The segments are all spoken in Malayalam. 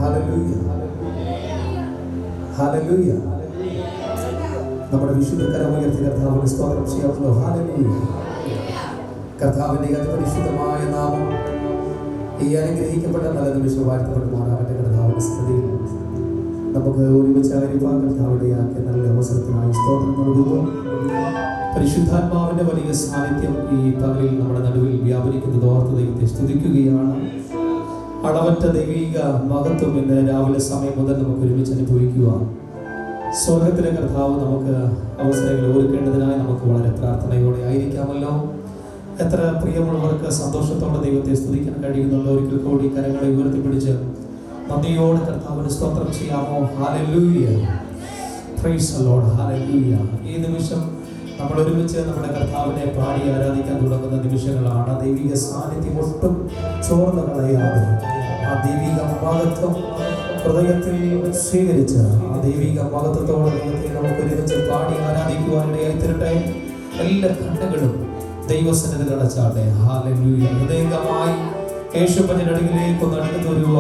Hallelujah, hallelujah. നമ്മുടെ വിശുദ്ധ കരമുയർത്തി കർത്താവിന് സ്തോത്രം ചെയ്യാമല്ലോ. ഹല്ലേലൂയ. കർത്താവിന്റെ അതിപരിശുദ്ധമായ നാമം ഈ അനുഗ്രഹിക്കപ്പെട്ട നല്ല നിമിഷം വാഴ്ത്തപ്പെടുമാറാകട്ടെ. കർത്താവിന്റെ സ്തുതിയിൽ നമുക്ക് ഒരുമിച്ച് ആയിരിക്കാൻ കർത്താവിന്റെ ആക്കിയ നല്ല അവസരത്തിനായി സ്തോത്രം നൽകുന്നു. പരിശുദ്ധാത്മാവിന്റെ വലിയ സാന്നിധ്യം ഈ പകലിൽ നമ്മുടെ നടുവിൽ വ്യാപരിക്കുന്നത് ഓർത്ത് ദൈവത്തെ സ്തുതിക്കുകയാണ്. അളവറ്റ ദൈവിക മഹത്വം ഇന്ന് രാവിലെ സമയം മുതൽ നമുക്ക് ഒരുമിച്ച് അനുഭവിക്കുക. സ്വർഗത്തിലെ കർത്താവ് നമുക്ക് അവസരങ്ങൾ ഒരുക്കേണ്ടതിനായി നമുക്ക് വളരെ പ്രാർത്ഥനയോടെ ആയിരിക്കാമല്ലോ. എത്ര പ്രിയമുള്ളവർക്ക് സന്തോഷത്തോടെ ദൈവത്തെ സ്തുതിക്കാൻ കഴിയുന്നുണ്ടോ? ഒരിക്കൽ കൂടി കരങ്ങളെ ഉയർത്തിപ്പിടിച്ച് നന്ദിയോടെ കർത്താവിന് സ്തോത്രം ചെയ്യാമോ? Hallelujah, praise the Lord, hallelujah. ഈ നിമിഷം നമ്മൾ ഒരുമിച്ച് നമ്മുടെ കർത്താവിനെ പാടി ആരാധിക്കാൻ തുടങ്ങുന്ന നിമിഷങ്ങളാണ്. ദൈവിക സാന്നിധ്യം ഒട്ടും ചോർന്ന് കളയാതെ ആ ദൈവിക മഹത്വം ഹൃദയത്തിൽ സ്വീകരിച്ച് ആ ദൈവിക മഹത്വത്തോടെ ദൈവത്തെ നമുക്ക് ഒരുമിച്ച് പാടി ആരാധിക്കുവാനിടയായി തീരട്ടെ. എല്ലാ കണ്ണുകളും ദൈവസന്നിധിയിൽ അടച്ചാട്ടെ. ഹല്ലേലൂയ. ഹൃദയമായി യേശുവിന്റെ അടുക്കിലേക്ക് ഒന്ന് അടുത്ത് വരുക.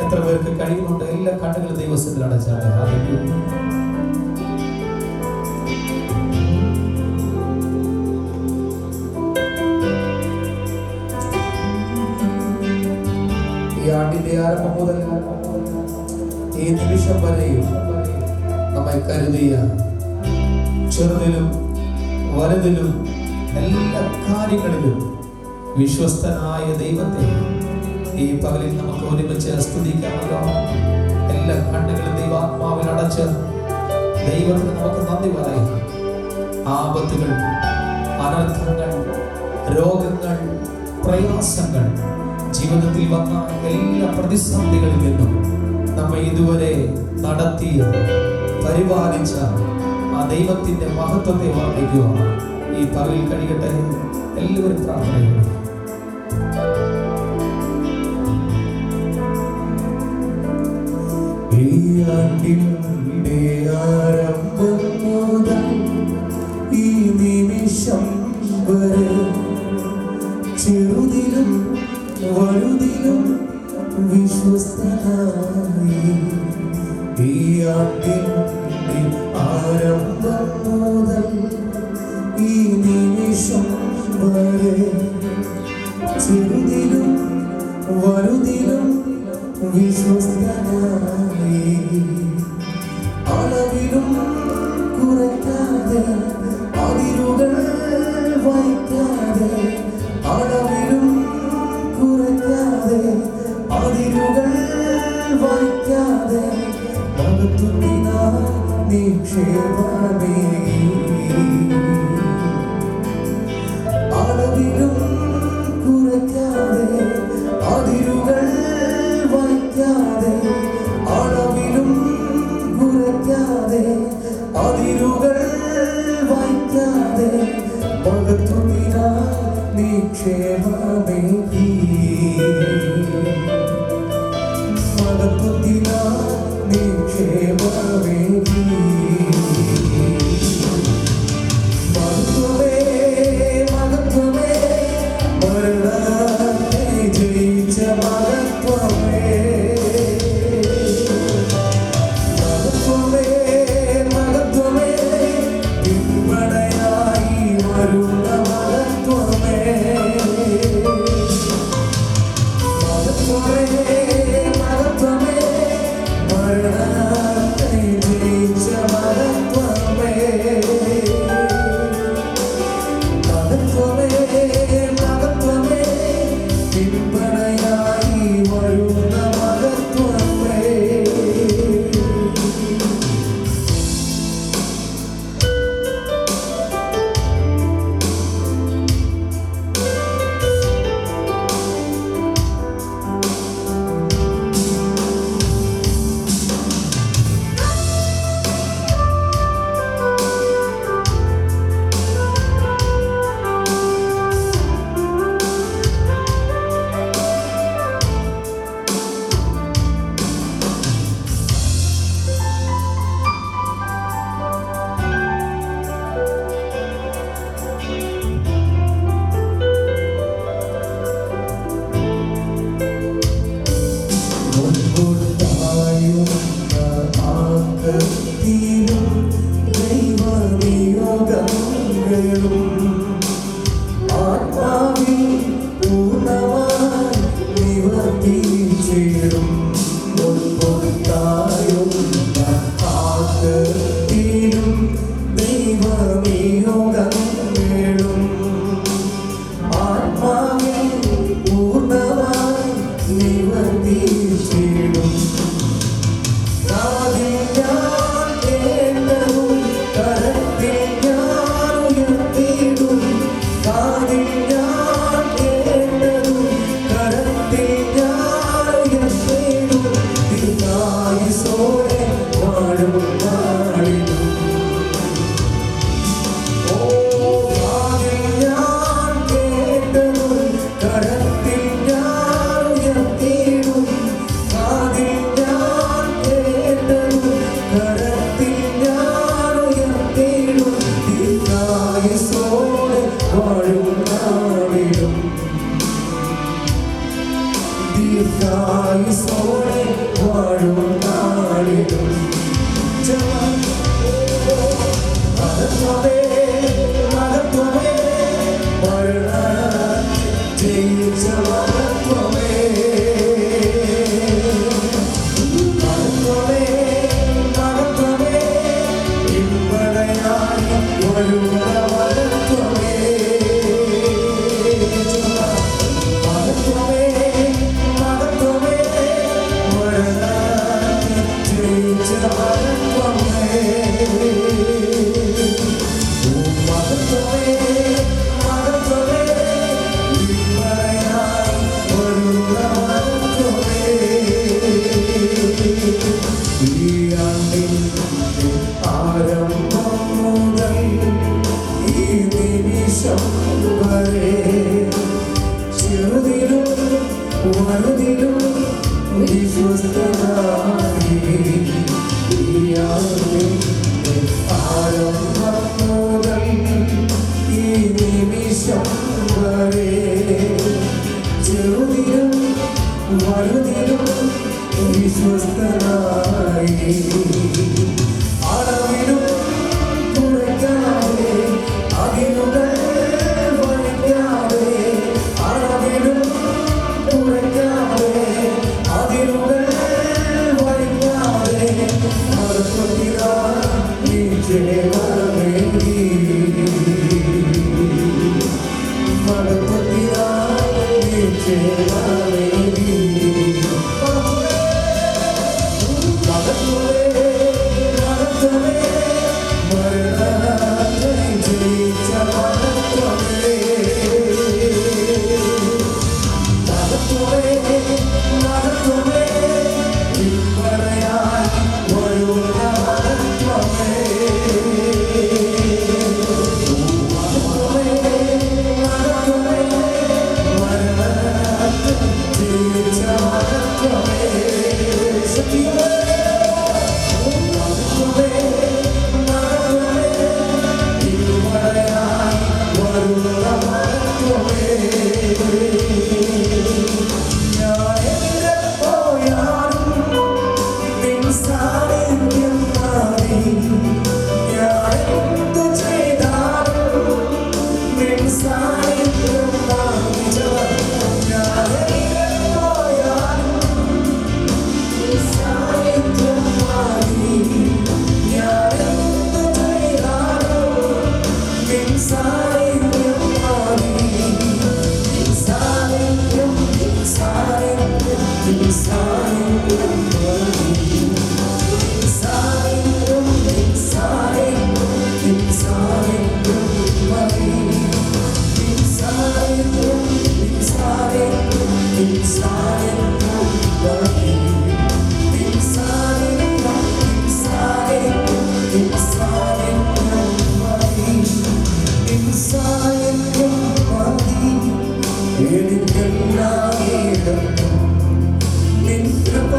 എത്ര പേർക്ക് കഴിയുന്നുണ്ട്? എല്ലാ കണ്ണുകളും ദൈവസന്നിധിയിൽ അടച്ചാട്ടെ. ഹല്ലേലൂയ. ആണ്ടിന്റെ ആരംഭം മുതൽ ഈ നിമിഷം വരെയും നമ്മെ കരുതിയ ചെറുതിലും വലുതിലും എല്ലാ കാര്യങ്ങളിലും വിശ്വസ്തനായ ദൈവത്തെ ഈ പകലിൽ നമുക്ക് ഒരുമിച്ച് സ്തുതിക്കാമല്ലോ. എല്ലാ കണ്ണുകളും ദൈവാത്മാവിൽ അടച്ച് ദൈവത്തിന് നമുക്ക് നന്ദി പറയാം. ആപത്തുകൾ, അനർത്ഥങ്ങൾ, രോഗങ്ങൾ, പ്രയാസങ്ങൾ, ജീവിതത്തിൽ വന്ന എല്ലാ പ്രതിസന്ധികളിൽ നിന്നും നമ്മെ ഇതുവരെ നടത്തിയ പരിപാലിച്ച ആ ദൈവത്തിന്റെ മഹത്വത്തെ വർണ്ണിക്കുക ഈ പകലിൽ കഴിയട്ടെ. എല്ലാവരും പ്രാർത്ഥനയുണ്ട്. ഈ ആണ്ടിന്റെ ആരംഭം മുതൽ ഈ നിമിഷം വരെ ചെറുതിലും വലുതിലും വിശ്വസ്തനായി ഈ ആണ്ടിന്റെ ആരംഭം മുതൽ ഈ നിമിഷം വരെ ചെറുതിലും വലുതിലും വിശ്വസ്തനായി അളവിലും കുറയ്ക്കാതെ അതിരുകൾ വയ്ക്കാതെ അളവിലും കുറയ്ക്കാതെ അതിരുകൾ വയ്ക്കാതെ മഹത്വത്തിനായി നിക്ഷേപമേ അളവിലും കുറയ്ക്കാതെ അതിരുകൾ വയ്ക്കാതെ അളവിലും കുറയ്ക്കാതെ അതിരുകൾ വയ്ക്കാതെ മഹത്വത്തിനായി നിക്ഷേപമേ മഹത്വത്തിനായി നിക്ഷേപമേ മഹത്വമേ മഹത്വമേ മരണത്തെ ജയിച്ച മഹത്വമേ മഹത്വമേ മഹത്വമേ പിൻപടയായി വരുന്ന മഹത്വമേ മഹത്വമേ മഹത്വമേ മരണത്തെ ജയിച്ച വിശ്വസ്തനായി ആരംഭം മുതൽ ഈ നിമിഷം വരെ ചെറുതിലും വലുതിലും വിശ്വസ്തനായി അളവിലും കുറയ്ക്കാതെ അകിലുകൾ വലിക്കാതെ അളവിലും കുറയ്ക്കാതെ അകിലുകൾ വലിക്കാതെ മറുപടിയാ നീ ജയവരമേകി മറുപടിയാ നീ ജയവരമേകി എനിക്കെല്ലാം നിൻ കൃപ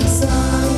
Inside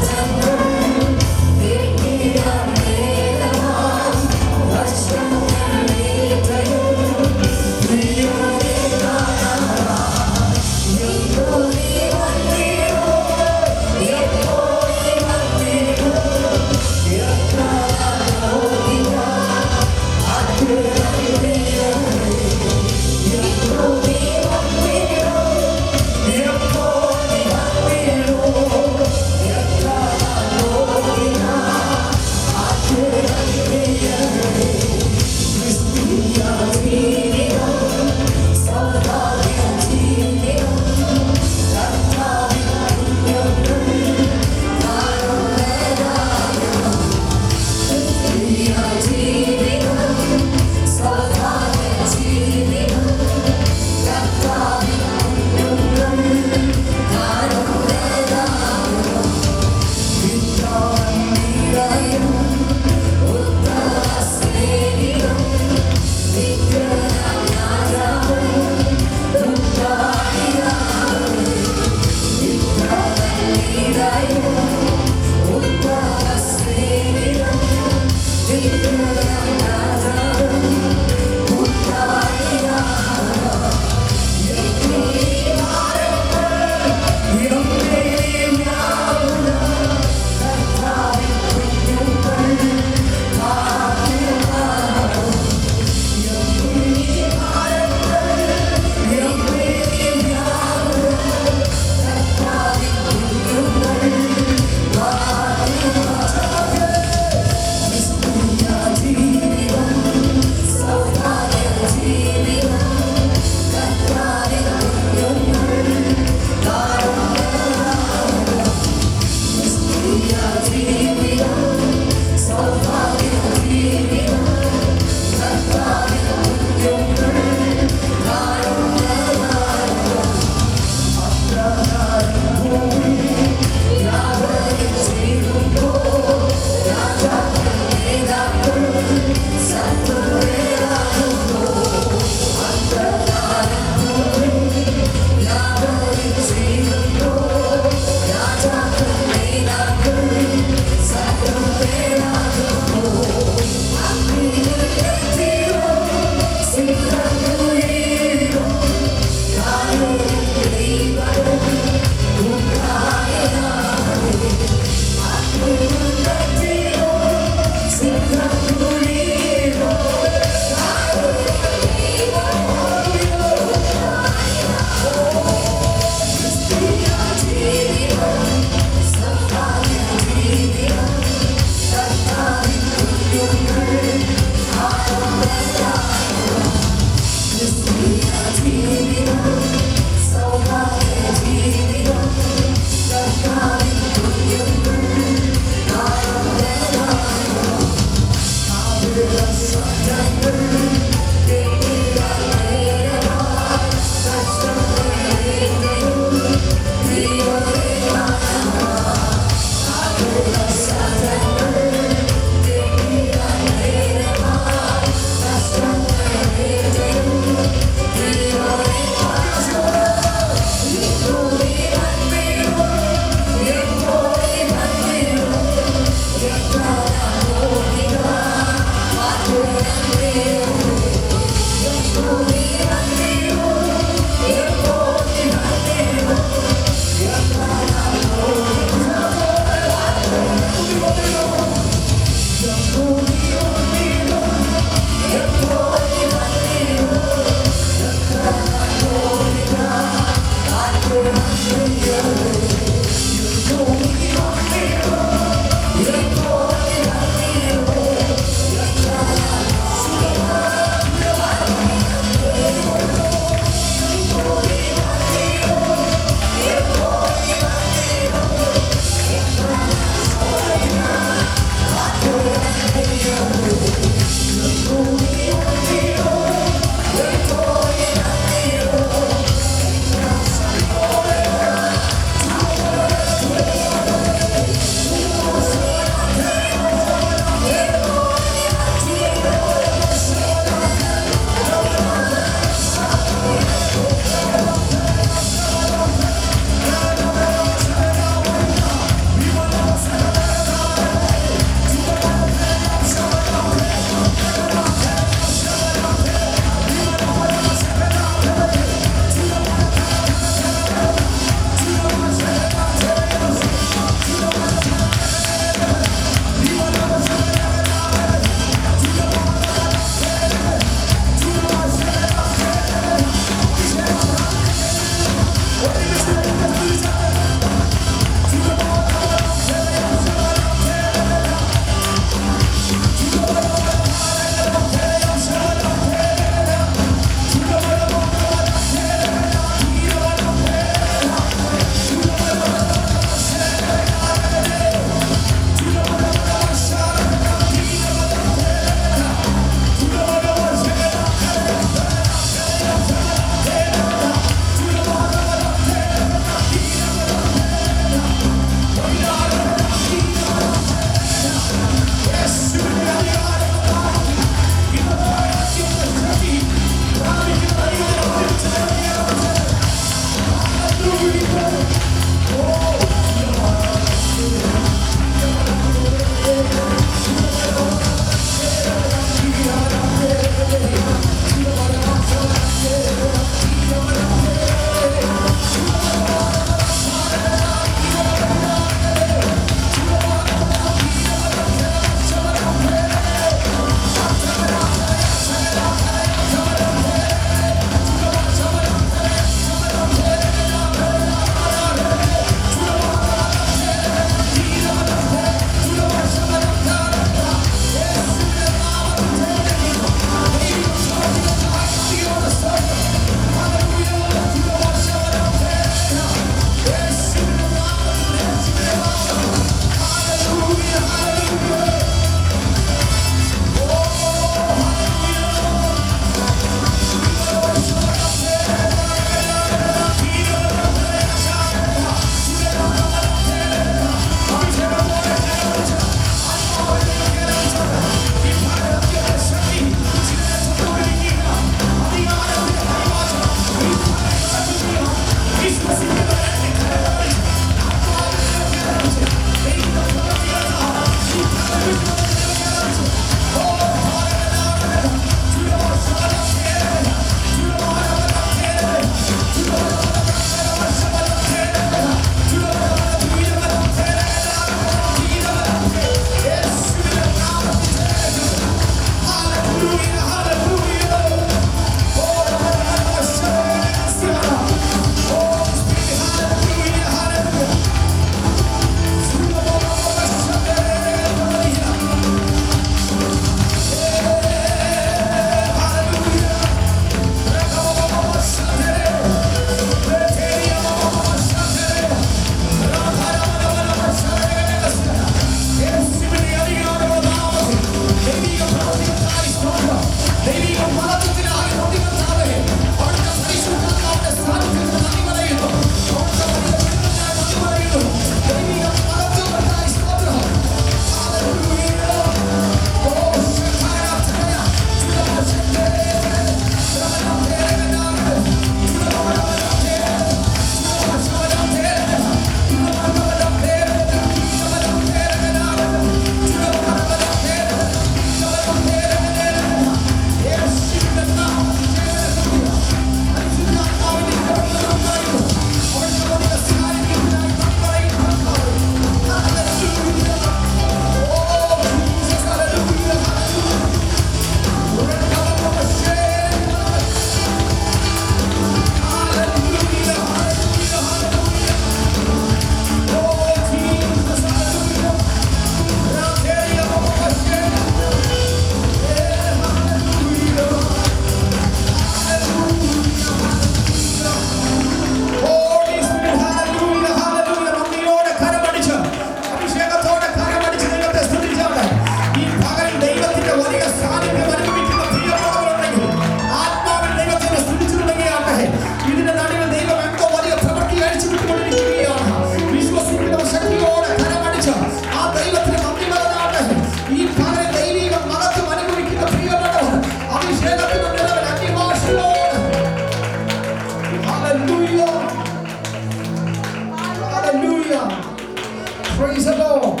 Praise the Lord.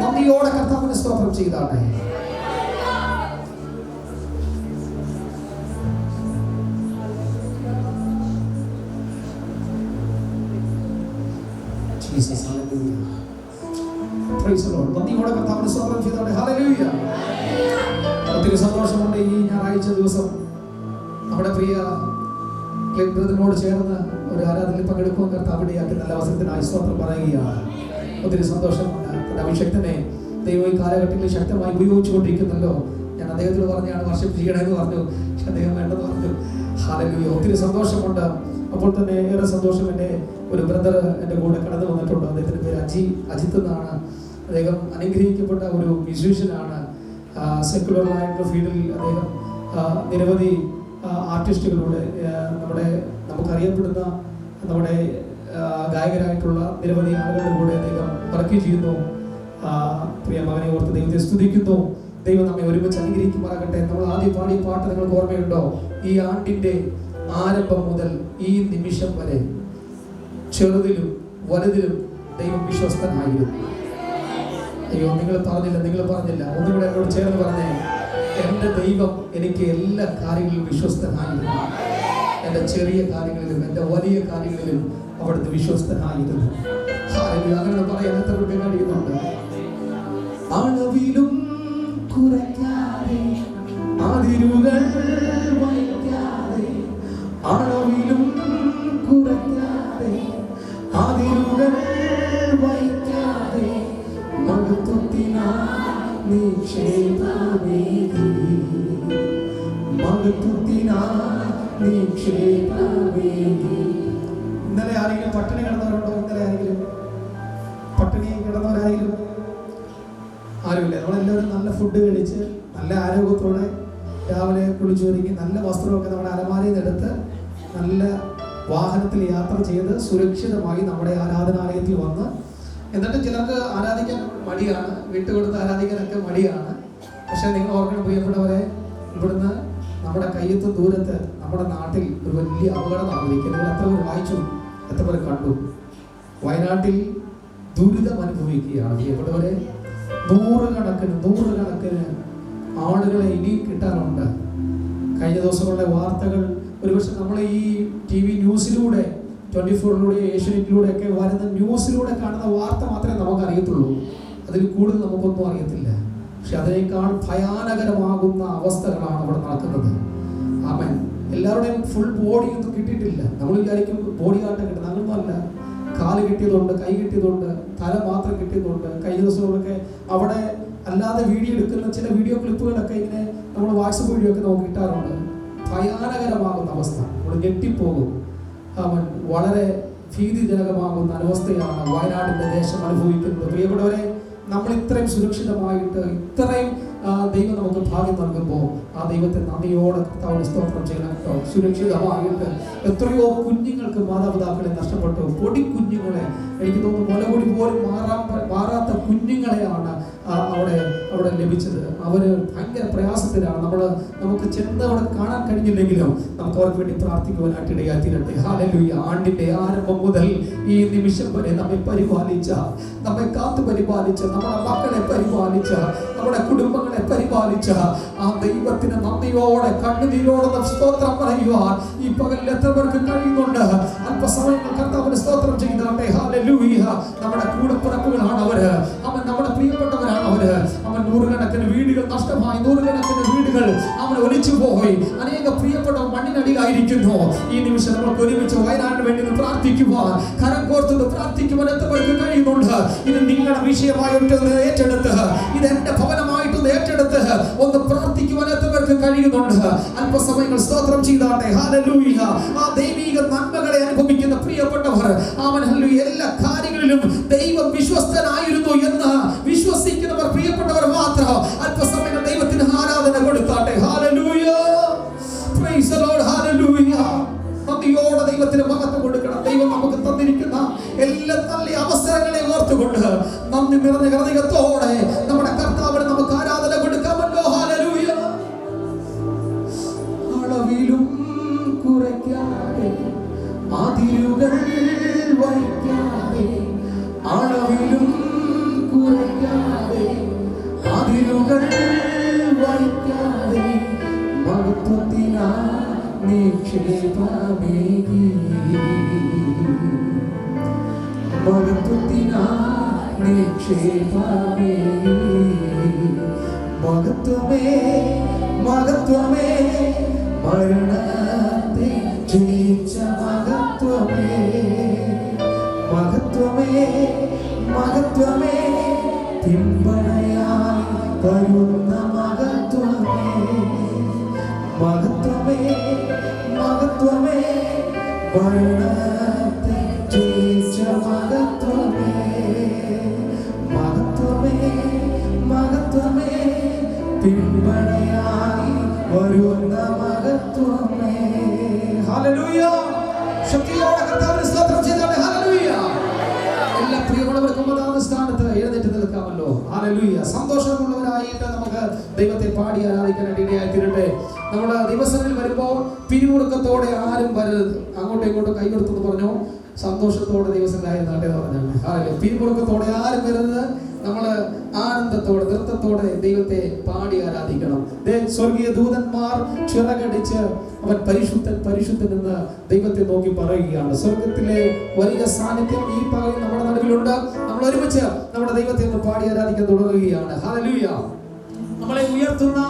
നന്ദിയോടെ കർത്താവിനെ സ്തോത്രം ചെയ്താട്ടെ. Jesus, hallelujah. Praise the Lord. നന്ദിയോടെ കർത്താവിനെ സ്തോത്രം ചെയ്താട്ടെ. Hallelujah. ഒത്തിരി സന്തോഷമുണ്ട് ഈ ഞായറാഴ്ച ദിവസം നമ്മുടെ പ്രിയ ബ്രദറിനോട് ചേർന്ന് ഒരു ആരാധനയിൽ പങ്കെടുക്കുവാൻ കർത്താവിടെയാക്കി നല്ല അവസരത്തിനായി സ്തോത്രം പറയുകയാണ്. ഒത്തിരി സന്തോഷമുണ്ട്. തന്റെ അഭിഷേകത്തിനെ ദൈവം ഈ കാലഘട്ടത്തിൽ ശക്തമായി ഉപയോഗിച്ചുകൊണ്ടിരിക്കുന്നല്ലോ. ഞാൻ അദ്ദേഹത്തിന് പറഞ്ഞാണ് വർഷിപ്പ് ചെയ്യണമെന്ന് പറഞ്ഞു, പക്ഷെ അദ്ദേഹം വേണ്ടെന്ന് പറഞ്ഞു. ഹല്ലേലൂയ. ഒത്തിരി സന്തോഷമുണ്ട്. അപ്പോൾ തന്നെ ഏറെ സന്തോഷം, എൻ്റെ ഒരു ബ്രദർ എൻ്റെ കൂടെ കടന്നു വന്നിട്ടുണ്ട്. അദ്ദേഹത്തിൻ്റെ പേര് അജിത്ത് എന്നാണ്. അദ്ദേഹം അനുഗ്രഹിക്കപ്പെട്ട ഒരു മ്യൂസീഷ്യനാണ്. സെക്യുലറായിട്ടുള്ള ഫീൽഡിൽ അദ്ദേഹം നിരവധി ആർട്ടിസ്റ്റുകളുടെ നമുക്കറിയപ്പെടുന്ന നമ്മുടെ ഗായകരായിട്ടുള്ള നിരവധി ആളുകളുടെ കൂടെ അദ്ദേഹം വർക്ക് ചെയ്യുന്നു. പ്രിയ മകനെ ഓർത്ത് ദൈവത്തെ സ്തുതിക്കുന്നു. ദൈവം നമ്മെ ഒരുമിച്ച് അനുഗ്രഹിക്കുമാറാകട്ടെ. നമ്മൾ ആദ്യം പാടിയ പാട്ട് നിങ്ങൾക്ക് ഓർമ്മയുണ്ടോ? ഈ ആണ്ടിന്റെ ആരംഭം മുതൽ ഈ നിമിഷം വരെ ചെറുതിലും വലുതിലും ദൈവം വിശ്വസ്തനായിരുന്നു. അയ്യോ, നിങ്ങൾ പറഞ്ഞില്ല. ഒന്നുകൂടെ എന്നോട് ചേർന്ന് പറഞ്ഞേ, എൻ്റെ ദൈവം എനിക്ക് എല്ലാ കാര്യങ്ങളിലും വിശ്വസ്തനായിരുന്നു. എൻ്റെ ചെറിയ കാര്യങ്ങളിലും എൻ്റെ വലിയ കാര്യങ്ങളിലും അവിടുത്തെ വിശ്വസ്തനായിരുന്നു. അങ്ങനെ പറയാൻ എത്രയൊക്കെ കഴിയുന്നുണ്ട്. അളവിലും കുറയ്ക്കാതെ അതിരുകൾ വയ്ക്കാതെ, അളവിലും കുറയ്ക്കാതെ അതിരുകൾ വയ്ക്കാതെ, മഹത്വത്തിനായി നിക്ഷേപമേകി, മഹത്വത്തിനായി നിക്ഷേപമേകി. ഇന്നലെ ആരെങ്കിലും പട്ടിണി കിടന്നവരുണ്ടോ? ഇന്നലെ ആരെങ്കിലും പട്ടിണി കിടന്നവരാരെങ്കിലും? ആരുമില്ല. നമ്മളെല്ലാവരും നല്ല ഫുഡ് കഴിച്ച് നല്ല ആരോഗ്യത്തോടെ രാവിലെ കുളിച്ചൊരുങ്ങി നല്ല വസ്ത്രമൊക്കെ നമ്മുടെ അലമാരയിൽ നിന്ന് എടുത്ത് നല്ല വാഹനത്തിൽ യാത്ര ചെയ്ത് സുരക്ഷിതമായി നമ്മുടെ ആരാധനാലയത്തിൽ വന്ന്, എന്നിട്ട് ചിലർക്ക് ആരാധിക്കാൻ മടിയാണ്, വിട്ടുകൊടുത്ത് ആരാധിക്കാനൊക്കെ മടിയാണ്. പക്ഷെ നിങ്ങൾ ഓർക്കണം പ്രിയപ്പെട്ടവരെ, ഇവിടുന്ന് നമ്മുടെ കയ്യത്ത് ദൂരത്ത് നമ്മുടെ നാട്ടിൽ ഒരു വലിയ അപകടം നടന്നിരിക്കുന്നത് എത്ര പേർ വായിച്ചു, എത്ര പേർ കണ്ടു? വയനാട്ടിൽ ദുരിതം അനുഭവിക്കുകയാണ് പ്രിയപ്പെട്ടവരെ. നൂറുകണക്കിന് ആളുകളെ ഇനി കിട്ടാനുണ്ട്. കഴിഞ്ഞ ദിവസങ്ങളുടെ വാർത്തകൾ ഒരുപക്ഷെ നമ്മൾ ഈ TV ന്യൂസിലൂടെ, 24 ഏഷ്യാനെറ്റിലൂടെ ഒക്കെ വരുന്ന ന്യൂസിലൂടെ കാണുന്ന വാർത്ത മാത്രമേ നമുക്ക് അറിയത്തുള്ളൂ. അതിൽ കൂടുതൽ നമുക്കൊന്നും അറിയത്തില്ല. പക്ഷെ അതിനേക്കാൾ ഭയാനകരമാകുന്ന അവസ്ഥകളാണ് അവിടെ നടക്കുന്നത്. ആമേൻ. എല്ലാവരുടെയും ഫുൾ ബോഡി ഒന്നും കിട്ടിയിട്ടില്ല. നമ്മൾ വിചാരിക്കും ബോഡി ആട്ടം കിട്ടുന്നത്, അങ്ങനൊന്നും അല്ല. കാല് കിട്ടിയതുകൊണ്ട്, കൈ കിട്ടിയതുകൊണ്ട്, തല മാത്രം കിട്ടിയതുകൊണ്ട്. കഴിഞ്ഞ ദിവസങ്ങളൊക്കെ അവിടെ അല്ലാതെ വീഡിയോ എടുക്കുന്ന ചില വീഡിയോ ക്ലിപ്പുകളൊക്കെ ഇങ്ങനെ നമ്മൾ വാട്സപ്പ് വീഡിയോ ഒക്കെ നമുക്ക് കിട്ടാറുണ്ട്. ഭയാനകരമാകുന്ന അവസ്ഥ, നമ്മൾ ഞെട്ടിപ്പോകും. അവൻ വളരെ ഭീതിജനകമാകുന്ന അവസ്ഥയാണ് വയനാടിന്റെ ദേശം അനുഭവിക്കുന്നത്. പ്രിയപ്പെട്ടവരെ, നമ്മൾ ഇത്രയും സുരക്ഷിതമായിട്ട് ഇത്രയും ദൈവം നമുക്ക് ഭാഗ്യം നൽകുമ്പോൾ ആ ദൈവത്തെ നന്ദിയോടെ കർത്താവിന് സ്തോത്രം ചെയ്യണം കേട്ടോ. സുരക്ഷിതമായിട്ട് എത്രയോ കുഞ്ഞുങ്ങൾക്ക് മാതാപിതാക്കളെ നഷ്ടപ്പെട്ടു. പൊടി കുഞ്ഞുങ്ങളെ, എനിക്ക് തോന്നുന്നു മുലകുടി പോലും മാറാത്ത കുഞ്ഞുങ്ങളെയാണ് അവിടെ ലഭിച്ചത്. അവര് ഭയങ്കര പ്രയാസത്തിലാണ്. നമുക്ക് ചെന്ന് അവിടെ കാണാൻ കഴിഞ്ഞില്ലെങ്കിലും നമുക്ക് അവർക്ക് വേണ്ടി പ്രാർത്ഥിക്കുവാനായിട്ട് ഇടയാക്കിയിട്ടുണ്ട്. ഹല്ലേലൂയ. ആണ്ടിന്റെ ആരംഭം മുതൽ ഈ നിമിഷം വരെ നമ്മെ പരിപാലിച്ച, നമ്മെ കാത്തു പരിപാലിച്ച, നമ്മുടെ മക്കളെ പരിപാലിച്ച, നമ്മുടെ കുടുംബങ്ങളെ പരിപാലിച്ച ആ ദൈവത്തിന് നന്ദിയോടെ കണ്ണുനീരോടെ സ്തോത്രം പറയുവാൻ ഈ പകലിൽ എത്ര പേർക്ക് കഴിയുന്നുണ്ട്? അല്പസമയങ്ങൾ കർത്താവിന് സ്തോത്രം ചെയ്താട്ടെ. ഹല്ലേലൂയ. നമ്മുടെ കൂടപ്പിറപ്പുകളാണ് അവര്. അവൻ നമ്മുടെ പ്രിയപ്പെട്ടവരാണ് അവര്. അവൻ നൂറുകണക്കിന് വീടുകൾ നഷ്ടമായി, നൂറുകണക്കിന് വീടുകൾ അവൻ ഒലിച്ചു പോയി. അനേക പ്രിയപ്പെട്ട മണ്ണിനടിയിലായിരിക്കുന്നു. ഈ നിമിഷം നമുക്ക് ഒരുമിച്ച് വയനാടിന് വേണ്ടി പ്രാർത്ഥിക്കുവാൻ, കരം കോർത്ത് പ്രാർത്ഥിക്കുവാൻ എത്ര പേർക്ക് കഴിയുന്നുണ്ട്? ഇത് നിങ്ങളുടെ വിഷയമായിട്ട് ഏറ്റെടുത്ത്, ഇത് എന്റെ ഭവനമായിട്ടൊന്ന് ഏറ്റെടുത്ത് ഒന്ന് പ്രാർത്ഥിക്കുവാൻ എത്ര പേർക്ക് കഴിയുന്നുണ്ട്? അല്പസമയങ്ങൾ സ്തോത്രം ചെയ്താട്ടെ. ഹല്ലേലൂയ. ആ ദൈവിക നന്മകളെ അനുഭവിക്കുന്ന പ്രിയപ്പെട്ടവർ, അവൻ ഹല്ലേലൂയ എല്ലാ കാര്യങ്ങളിലും ദൈവം വിശ്വസ്തനായിരുന്നു എന്ന് വിശ്വസിക്കുന്നവർ പ്രിയപ്പെട്ടവർ മാത്രം അല്പസമയം ദൈവത്തിന് ആരാധന കൊടുത്താട്ടെ. Hallelujah. Praise the Lord. Hallelujah. നന്ദിയോടെ ദൈവത്തിന് മഹത്വം കൊടുക്കണം. ദൈവം നമുക്ക് തന്നിരിക്കുന്ന എല്ലാ നല്ല അവസരങ്ങളെ ഓർത്തുകൊണ്ട് നന്ദി നിറഞ്ഞ ഹൃദയത്തോടെ നമ്മുടെ കർത്താവിന് നമുക്ക് ആരാധന കൊടുക്കാമല്ലോ. ഹല്ലേലൂയ. അളവിലും കുറയ്ക്കാതെ അതിരുകൾ വയ്ക്കാതെ, അളവിലും നിക്ഷേപമേകി മഹത്വത്തിനായി നിക്ഷേപമേകി മഹത്വമേ മഹത്വമേ മരണത്തെ ജയിച്ച മഹത്വമേ മഹത്വമേ മഹത്വമേ പിമ്പണയായി വരുന്ന മഹത്വമേ മഹത്വമേ മഹത്വമേ മരണത്തെ ജയിച്ച മഹത്വമേ മഹത്വമേ മഹത്വമേ പിമ്പണയായി വരുന്ന മഹത്വമേ. ഹല്ലേലൂയ. ശക്തിയോടെ കർത്താവിനെ സ്തോത്രം ചെയ്താട്ടെ. ഹല്ലേലൂയ. എല്ലാ പ്രിയമുള്ളവർക്കും ഒന്നാമത്തെ സ്ഥാനത്ത് എഴുന്നേറ്റ് നിൽക്കാമല്ലോ. ഹല്ലേലൂയ. സന്തോഷമുള്ളവരായിട്ട് നമുക്ക് ദൈവത്തെ പാടി ആരാധിക്കാനായിട്ട് ഇടയായി തീരട്ടെ. നമ്മുടെ ദിവസങ്ങളിൽ വരുമ്പോൾ പിരിമുറുക്കത്തോടെ ആരും വരരുത്. അങ്ങോട്ടും ഇങ്ങോട്ടും കൈകൊടുത്തെന്ന് പറഞ്ഞു. സന്തോഷത്തോടെ ദിവസങ്ങളായിരുന്നാട്ടെ എന്ന് പറഞ്ഞാണ്. പിരിമുറുക്കത്തോടെ ആരും വരരുത്. നമ്മൾ ആനന്ദത്തോടെ നൃത്തത്തോടെ ദൈവത്തെ പാടി ആരാധിക്കണം. സ്വർഗീയ ദൂതന്മാർ ചിറകടിച്ച് അവൻ പരിശുദ്ധൻ പരിശുദ്ധൻ എന്ന് ദൈവത്തെ നോക്കി പറയുകയാണ്. സ്വർഗത്തിലെ വലിയ സാന്നിധ്യം ഈ പകൽ നമ്മുടെ നടുവിലുണ്ട്. നമ്മൾ ഒരുമിച്ച് നമ്മുടെ ദൈവത്തെ ഒന്ന് പാടി ആരാധിക്കാൻ തുടങ്ങുകയാണ്. ഹല്ലേലൂയ. നമ്മളെ ഉയർത്തുന്ന,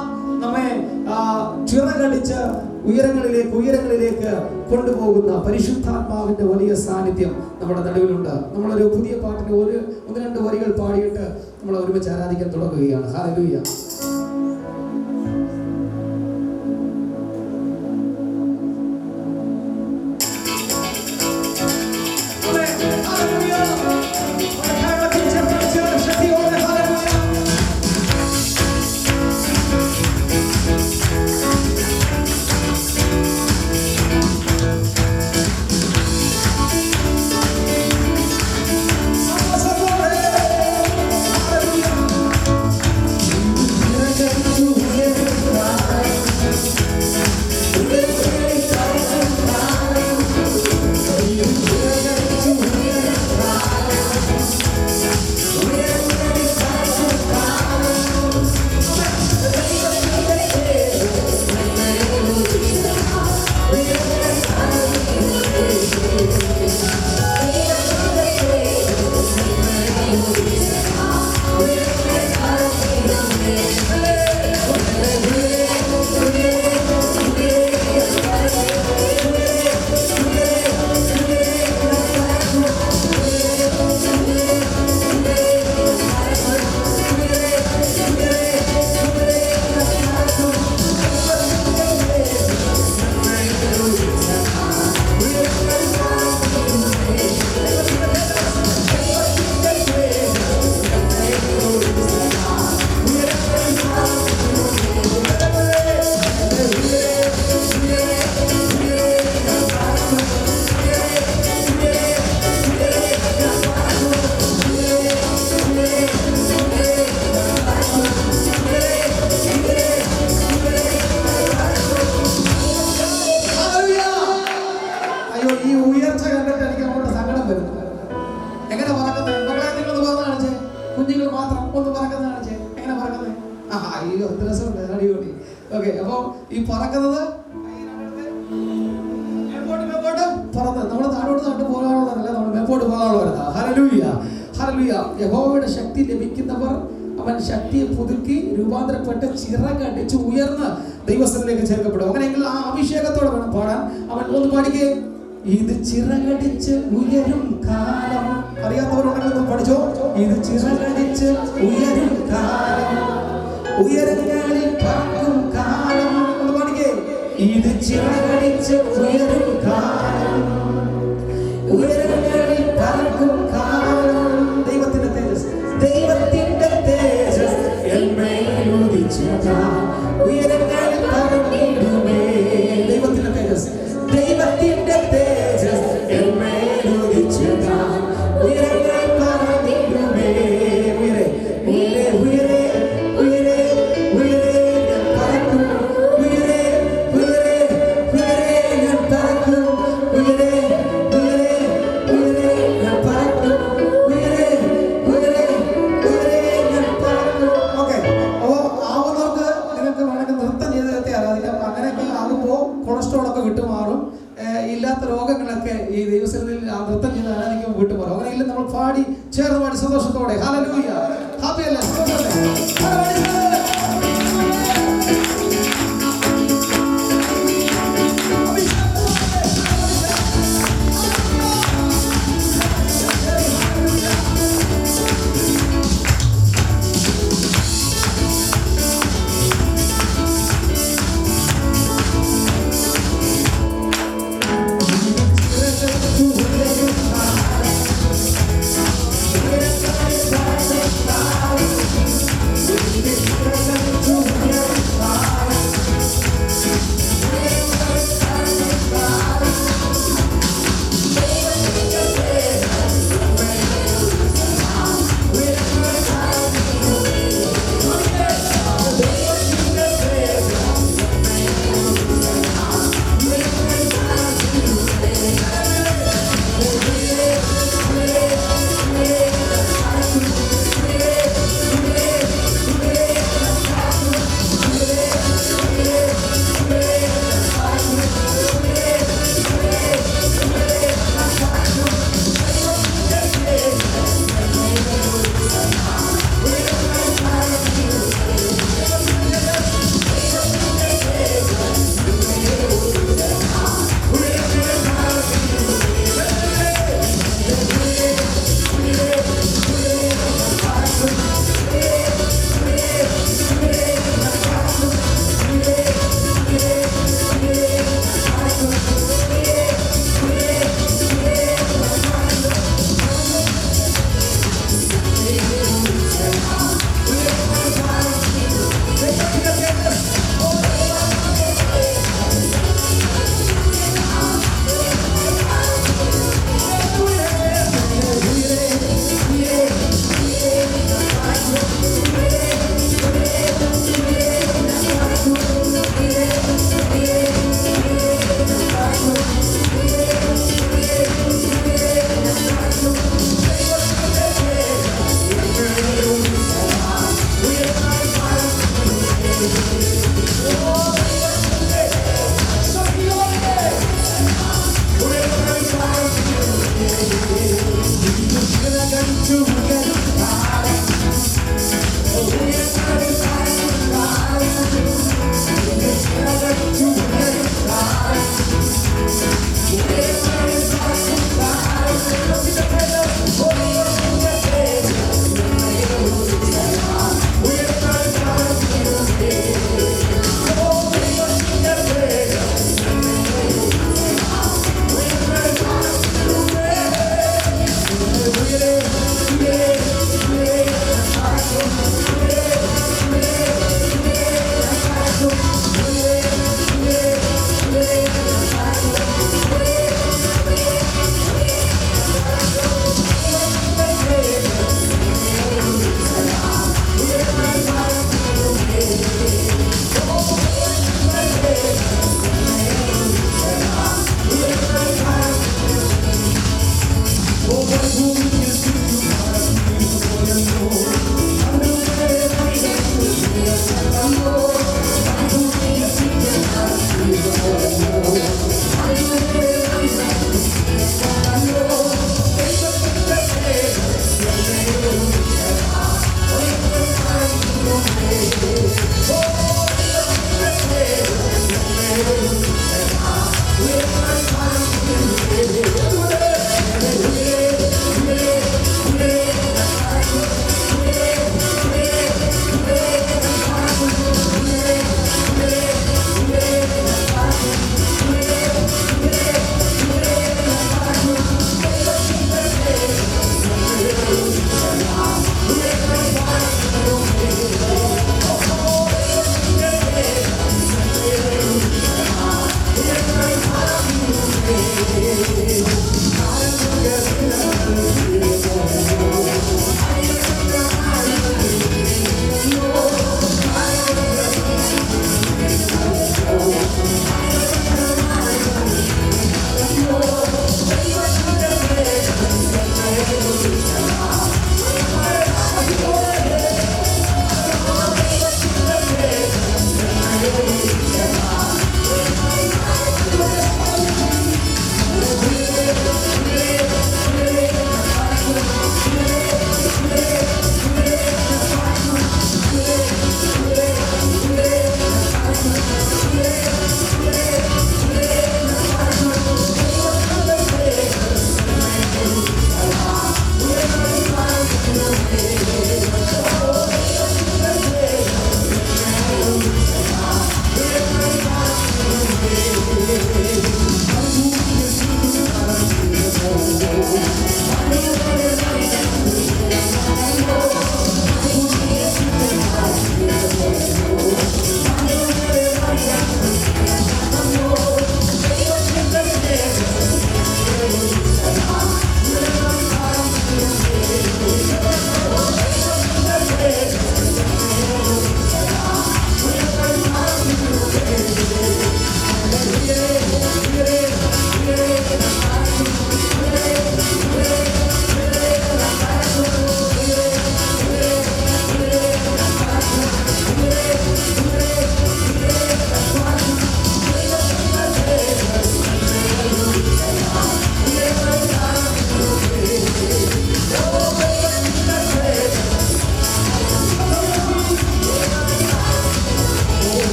നമ്മെ ചിറകടിച്ച് ഉയരങ്ങളിലേക്ക് കൊണ്ടുപോകുന്ന പരിശുദ്ധാത്മാവിന്റെ വലിയ സാന്നിധ്യം നമ്മുടെ നടുവിലുണ്ട്. നമ്മളൊരു പുതിയ പാട്ടിന് ഒന്ന് രണ്ട് വരികൾ പാടിയിട്ട് നമ്മൾ ഒരുമിച്ച് ആരാധിക്കാൻ തുടങ്ങുകയാണ്. ഹല്ലേലൂയ. ഓക്കെ, അപ്പൊ ഈ പറക്കുന്നത് നമ്മുടെ നാട്ടോട്ട് പോകാനുള്ളതല്ല, നമ്മൾ മേപ്പോട്ട് പോകാനുള്ളവരാ. Hallelujah, hallelujah. യഹോവയുടെ ശക്തി ലഭിക്കുന്നവർ അവൻ ശക്തിയെ പുതുക്കി രൂപാന്തരപ്പെട്ട് ചിറകടിച്ച് ഉയർന്ന് ദൈവസ്ഥലേക്ക് ചേർക്കപ്പെടും. അങ്ങനെയെങ്കിൽ ആ അഭിഷേകത്തോടെ വേണം പാടാൻ. അവൻ ഒന്ന് പാടിക്കേ. ഇത് ചിറകടിച്ച് ഉയരും കാലം. അറിയാത്തവരുണ്ടെങ്കിൽ പഠിച്ചോ. ഇത് ചിറകടിച്ച് ഉയരും കാലം, ഉയരങ്ങളിൽ പറക്കും കാലം. ഒന്ന് പാടിക്കേ. ഇത് ചിറകടിച്ച് ഉയരും കാലം, ഉയരങ്ങളിൽ പറക്കും കാലം. ദൈവത്തിന്റെ തേജസ്, ദൈവത്തിന്റെ തേജസ് എന്മേൽ ഉദിച്ചതാ, ഉയരങ്ങളിൽ പറന്നിടുമേ. ദൈവത്തിന്റെ തേജസ്, ദൈവത്തിന്റെ തേജസ് എന്മേൽ ഉദിച്ചതാ, ഉയരങ്ങളിൽ പറന്നിടുമേ. ഉയരെ ഉയരെ ഉയരെ ഉയരെ ഉയരെ ഞാൻ പറക്കും, ഉയരെ ഉയരെ ഉയരെ ഞാൻ പറക്കും.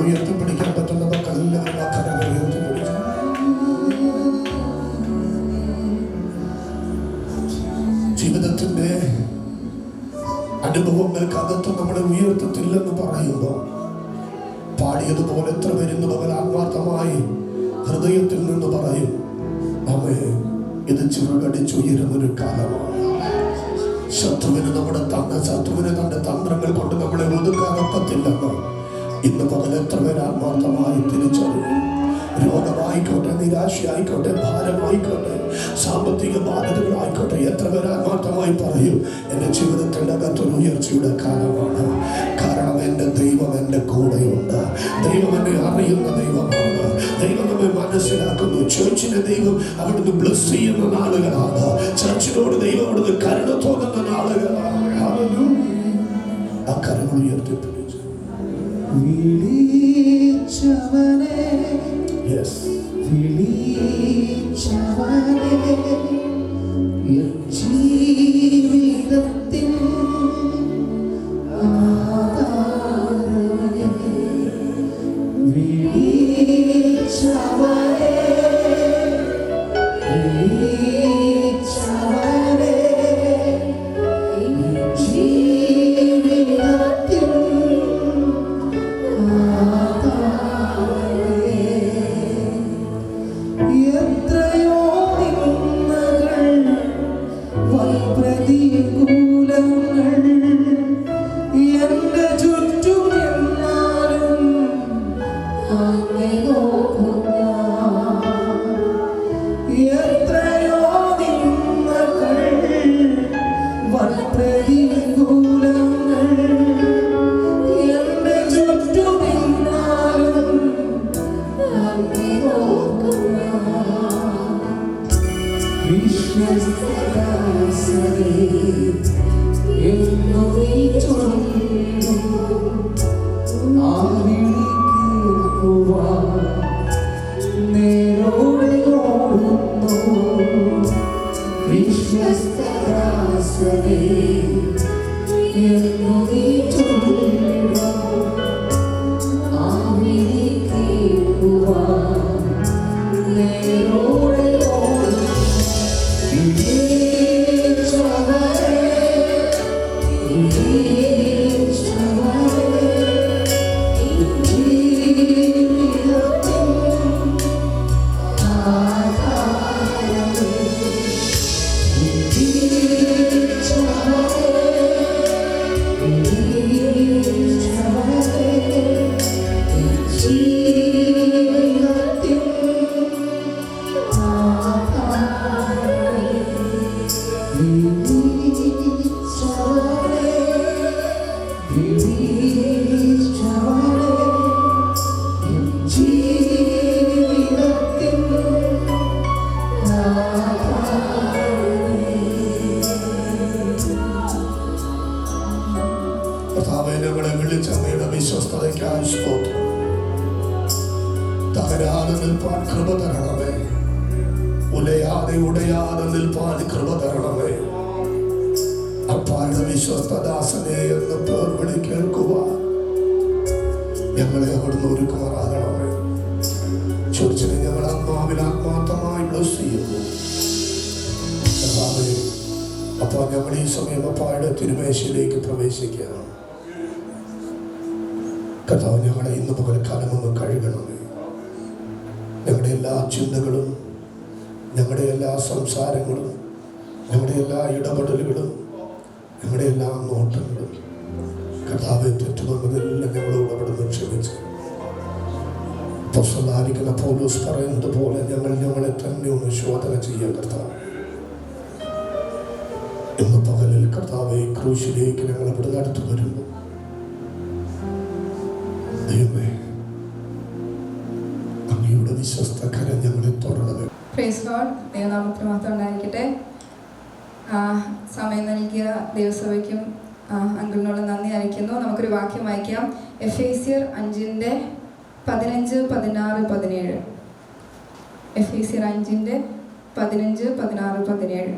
ഉയർത്തിപ്പിടിക്കാൻ പറ്റുന്നവർക്ക് എല്ലാവരും ആ കരങ്ങൾ ഉയർത്തിപ്പിടിച്ചു. ജീവിതത്തിന്റെ അനുഭവങ്ങൾക്കകത്ത് നമ്മളെ ഉയർത്തത്തില്ലെന്ന് പറയുമ്പോൾ പാടിയതുപോലെ എത്ര പേരുന്ന് പകൽ ആത്മാർത്ഥമായി ഹൃദയത്തിൽ നിന്ന് പറയും, അമ്മേ ഇത് ചിറകടിച്ചുയരുന്നൊരു കാലമാണ്. ശത്രുവിന് തന്റെ തന്ത്രങ്ങൾ കൊണ്ട് നമ്മളെ ഒതുക്കാനൊക്കത്തില്ലെന്ന് ഇന്ന് പകൽ എത്ര പേര് ആത്മാർത്ഥമായി തിരിച്ചറിയും. രോഗമായിക്കോട്ടെ, നിരാശയായിക്കോട്ടെ, ഭാരമായിക്കോട്ടെ, സാമ്പത്തിക ബാധ്യതകളായിക്കോട്ടെ, എത്ര പേര് ആത്മാർത്ഥമായി പറയും, എൻ്റെ ജീവിതത്തിൻ്റെ അകത്തൊരു ഉയർച്ചയുടെ കാലമാണ്. കാരണം എൻ്റെ ദൈവം എൻ്റെ കൂടെയുണ്ട്. ദൈവം എന്നെ അറിയുന്ന ദൈവമാണ്. ദൈവം നമ്മെ മനസ്സിലാക്കുന്നു. ചർച്ചിനെ ദൈവം അവിടുന്ന് ബ്ലസ് ചെയ്യുന്ന നാളുകളാണ്. ചർച്ചിനോട് ദൈവം അവിടുന്ന് കരുണ തോന്നുന്ന നാളുകളാണ്. ആ കരങ്ങൾ ഉയർത്തിപ്പിടിച്ചു. വിളിച്ചവനെ, യെസ്, വിളിച്ചവനെ ജീവിതത്തിൽ ആധാരമേ, വിളിച്ചവനെ, വിളിച്ചവനെ ജീവിതത്തിൽ എത്രയോ നിന്ദകൾ പ്രതികൂലങ്ങൾ എന്റെ ചുറ്റും നിന്നാലും അങ്ങേ നോക്കുക. എത്രയോ നിന്ദകൾ പ്രതികൂലങ്ങൾ എന്റെ ചുറ്റും നിന്നാലും അങ്ങേ നോക്കുക. വിശ്വസ്തദാസനേ എന്നു നീ ചൊല്ലുന്നു, ആ വിളി കേൾക്കുവാൻ നേരോടെ ഓടുന്നു. വിശ്വസ്തദാസനേ എന്നു നീ ചൊല്ലുന്നു, ആ വിളി കേൾക്കുവാൻ നേരോടെ ഓടുന്നു. ഞങ്ങളെ വിളിച്ച അമ്മയുടെ വിശ്വസ്തതയ്ക്കായി സ്തോത്രം. തകരാതെ നിൽപ്പാൻ കൃപ തരണമേ. ഉലയാതെ ഉടയാതെ നിൽപ്പാൻ കൃപ തരണമേ. അപ്പായുടെ വിശ്വസ്തദാസനെ എന്ന് പേർ വിളി കേൾക്കുവാൻ ഞങ്ങളെ അവിടുന്ന് ഒരുക്കുമാറാകണമേ. ചർച്ചിനെ ഞങ്ങൾ ആത്മാവിൽ ആത്മാർത്ഥമായി ബ്ലസ് ചെയ്യുന്നു. അപ്പോൾ ഞങ്ങൾ ഈ സമയം അപ്പായുടെ തിരുമേശയിലേക്ക് പ്രവേശിക്കുകയാണ്. കർത്താവ്, ഞങ്ങളെ ഇന്ന് പകൽക്കാലം ഒന്ന് കഴുകണമേ. ഞങ്ങളുടെ എല്ലാ ചിന്തകളും, ഞങ്ങളുടെ എല്ലാ സംസാരങ്ങളും, ഞങ്ങളുടെ എല്ലാ ഇടപെടലുകളും, ഞങ്ങളുടെ എല്ലാ നോട്ടങ്ങളും കർത്താവെ തെറ്റുവന്നതെല്ലാം ഞങ്ങളോട് അവിടുന്ന് ക്ഷമിച്ചു. അപ്പോസ്തലനായിരിക്കുന്ന പൗലോസ് പറയുന്നത് പോലെ ഞങ്ങളെ തന്നെ ഒന്ന് ശോധന ചെയ്യാൻ കർത്താവ്. ഇന്ന് പകലിൽ കർത്താവെ ക്രൂശിലേക്ക് ഞങ്ങൾ അവിടുന്ന് അടുത്ത് വരുമ്പോൾ ദൈവമേ, അങ്ങയുടെ വിശ്വസ്ത കരം ഞങ്ങളെ തുടരണമേ. Praise Lord. ദൈവനാമത്തിന് മാത്രം ഉണ്ടായിരിക്കട്ടെ. സമയം നൽകിയ ദൈവസഭയ്ക്കും അങ്കിളിനോട് നന്ദി അറിയിക്കുന്നു. നമുക്കൊരു വാക്യം വായിക്കാം. എഫേസ്യർ 5:15, 16, 17. എഫേസ്യർ 5:15, 16, 17.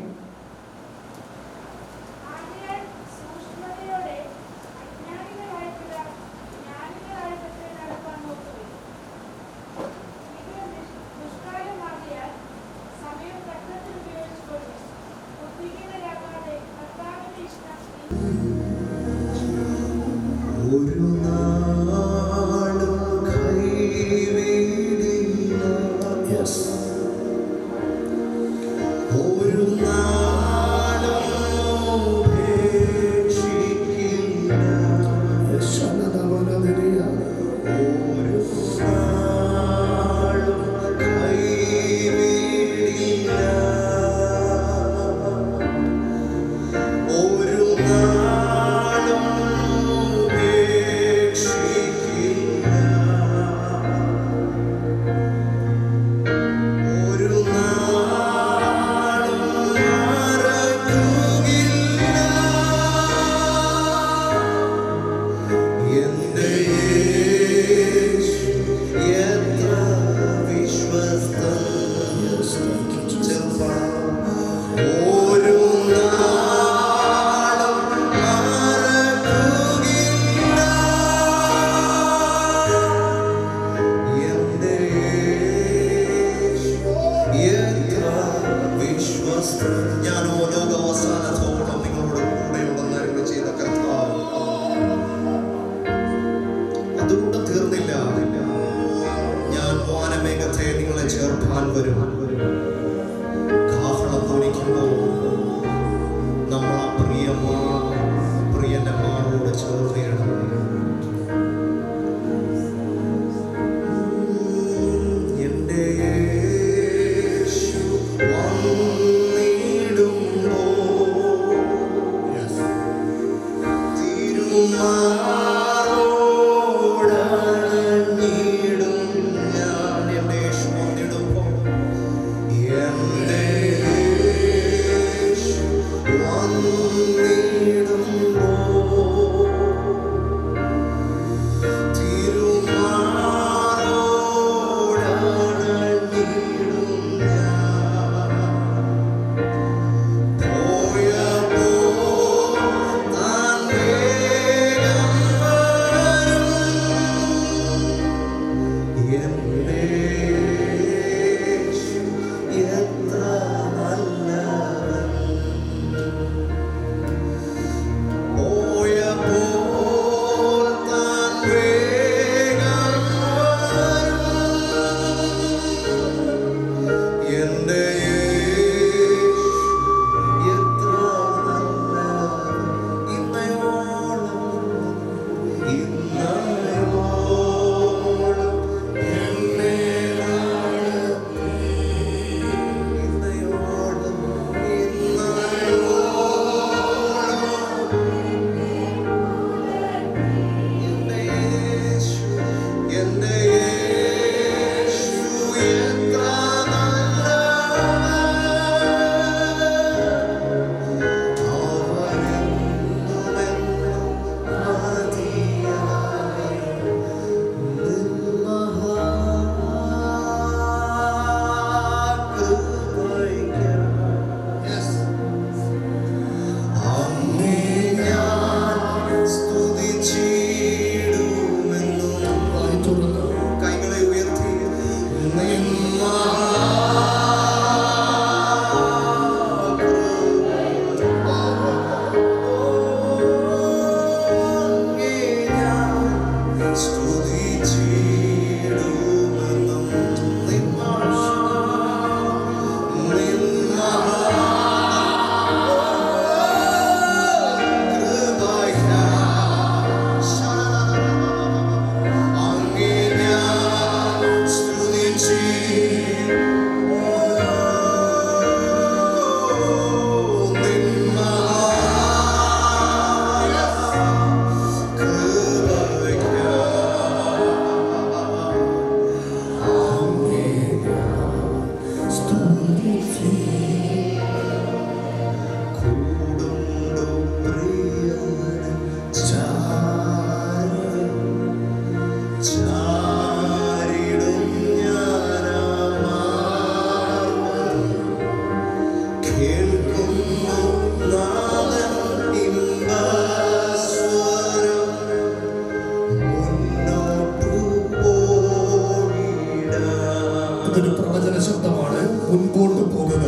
ഇതൊരു പ്രവചന ശബ്ദമാണ്. മുൻപോട്ട് പോകുക.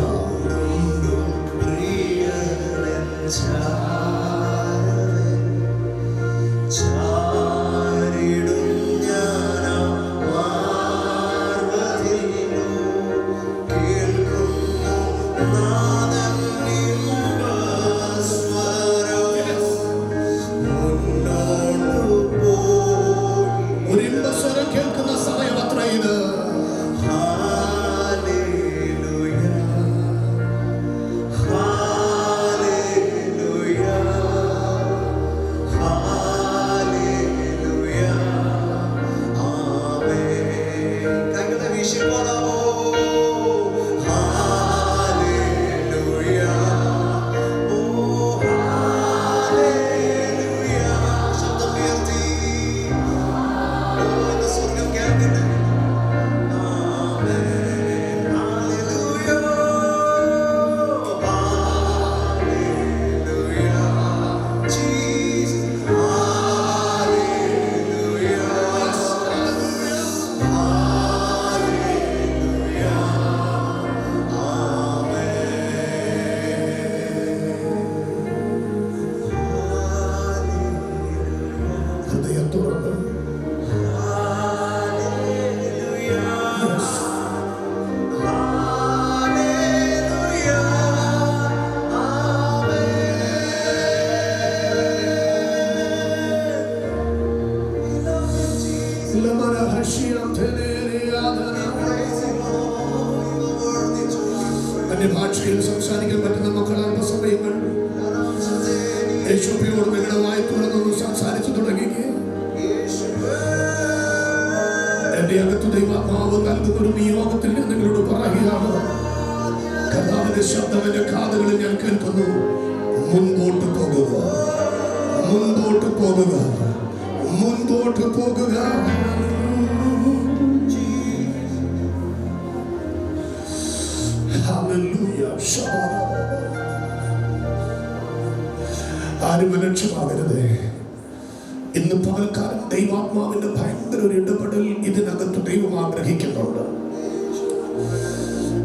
ഒരു ഇമ്പസ്വരം കേൾക്കുന്ന സമയം അത്ര ഇത്. ഹൃദയം തുറന്ന് അന്യഭാഷയിൽ സംസാരിക്കാൻ പറ്റുന്ന മക്കൾ അല്പസമയങ്ങൾ യേശുവിനോട് നിങ്ങളുടെ വായി തുറന്നൊന്ന് സംസാരിച്ചു തുടങ്ങിക്കേ. എന്റെ അകത്ത് ദൈവാത്മാവ് നൽകുന്ന ഒരു നിയോഗത്തിൽ ഞാൻ നിങ്ങളോട് പറയുകയാണ്. കർത്താവിന്റെ ശബ്ദം എന്റെ കാതുകളിൽ ഞാൻ കേൾക്കുന്നു. മുൻപോട്ട് പോകുക, മുൻപോട്ട് പോകുക, മുൻപോട്ട് പോകുക. ഹല്ലേലൂയ. ആരും ലക്ഷ്യമാകരുതേ. ഇന്ന് പകൽക്കാലം ദൈവാത്മാവിന്റെ ഭയങ്കര ഒരു ഇടപെടൽ ഇതിനകത്ത് ദൈവം ആഗ്രഹിക്കുന്നുണ്ട്.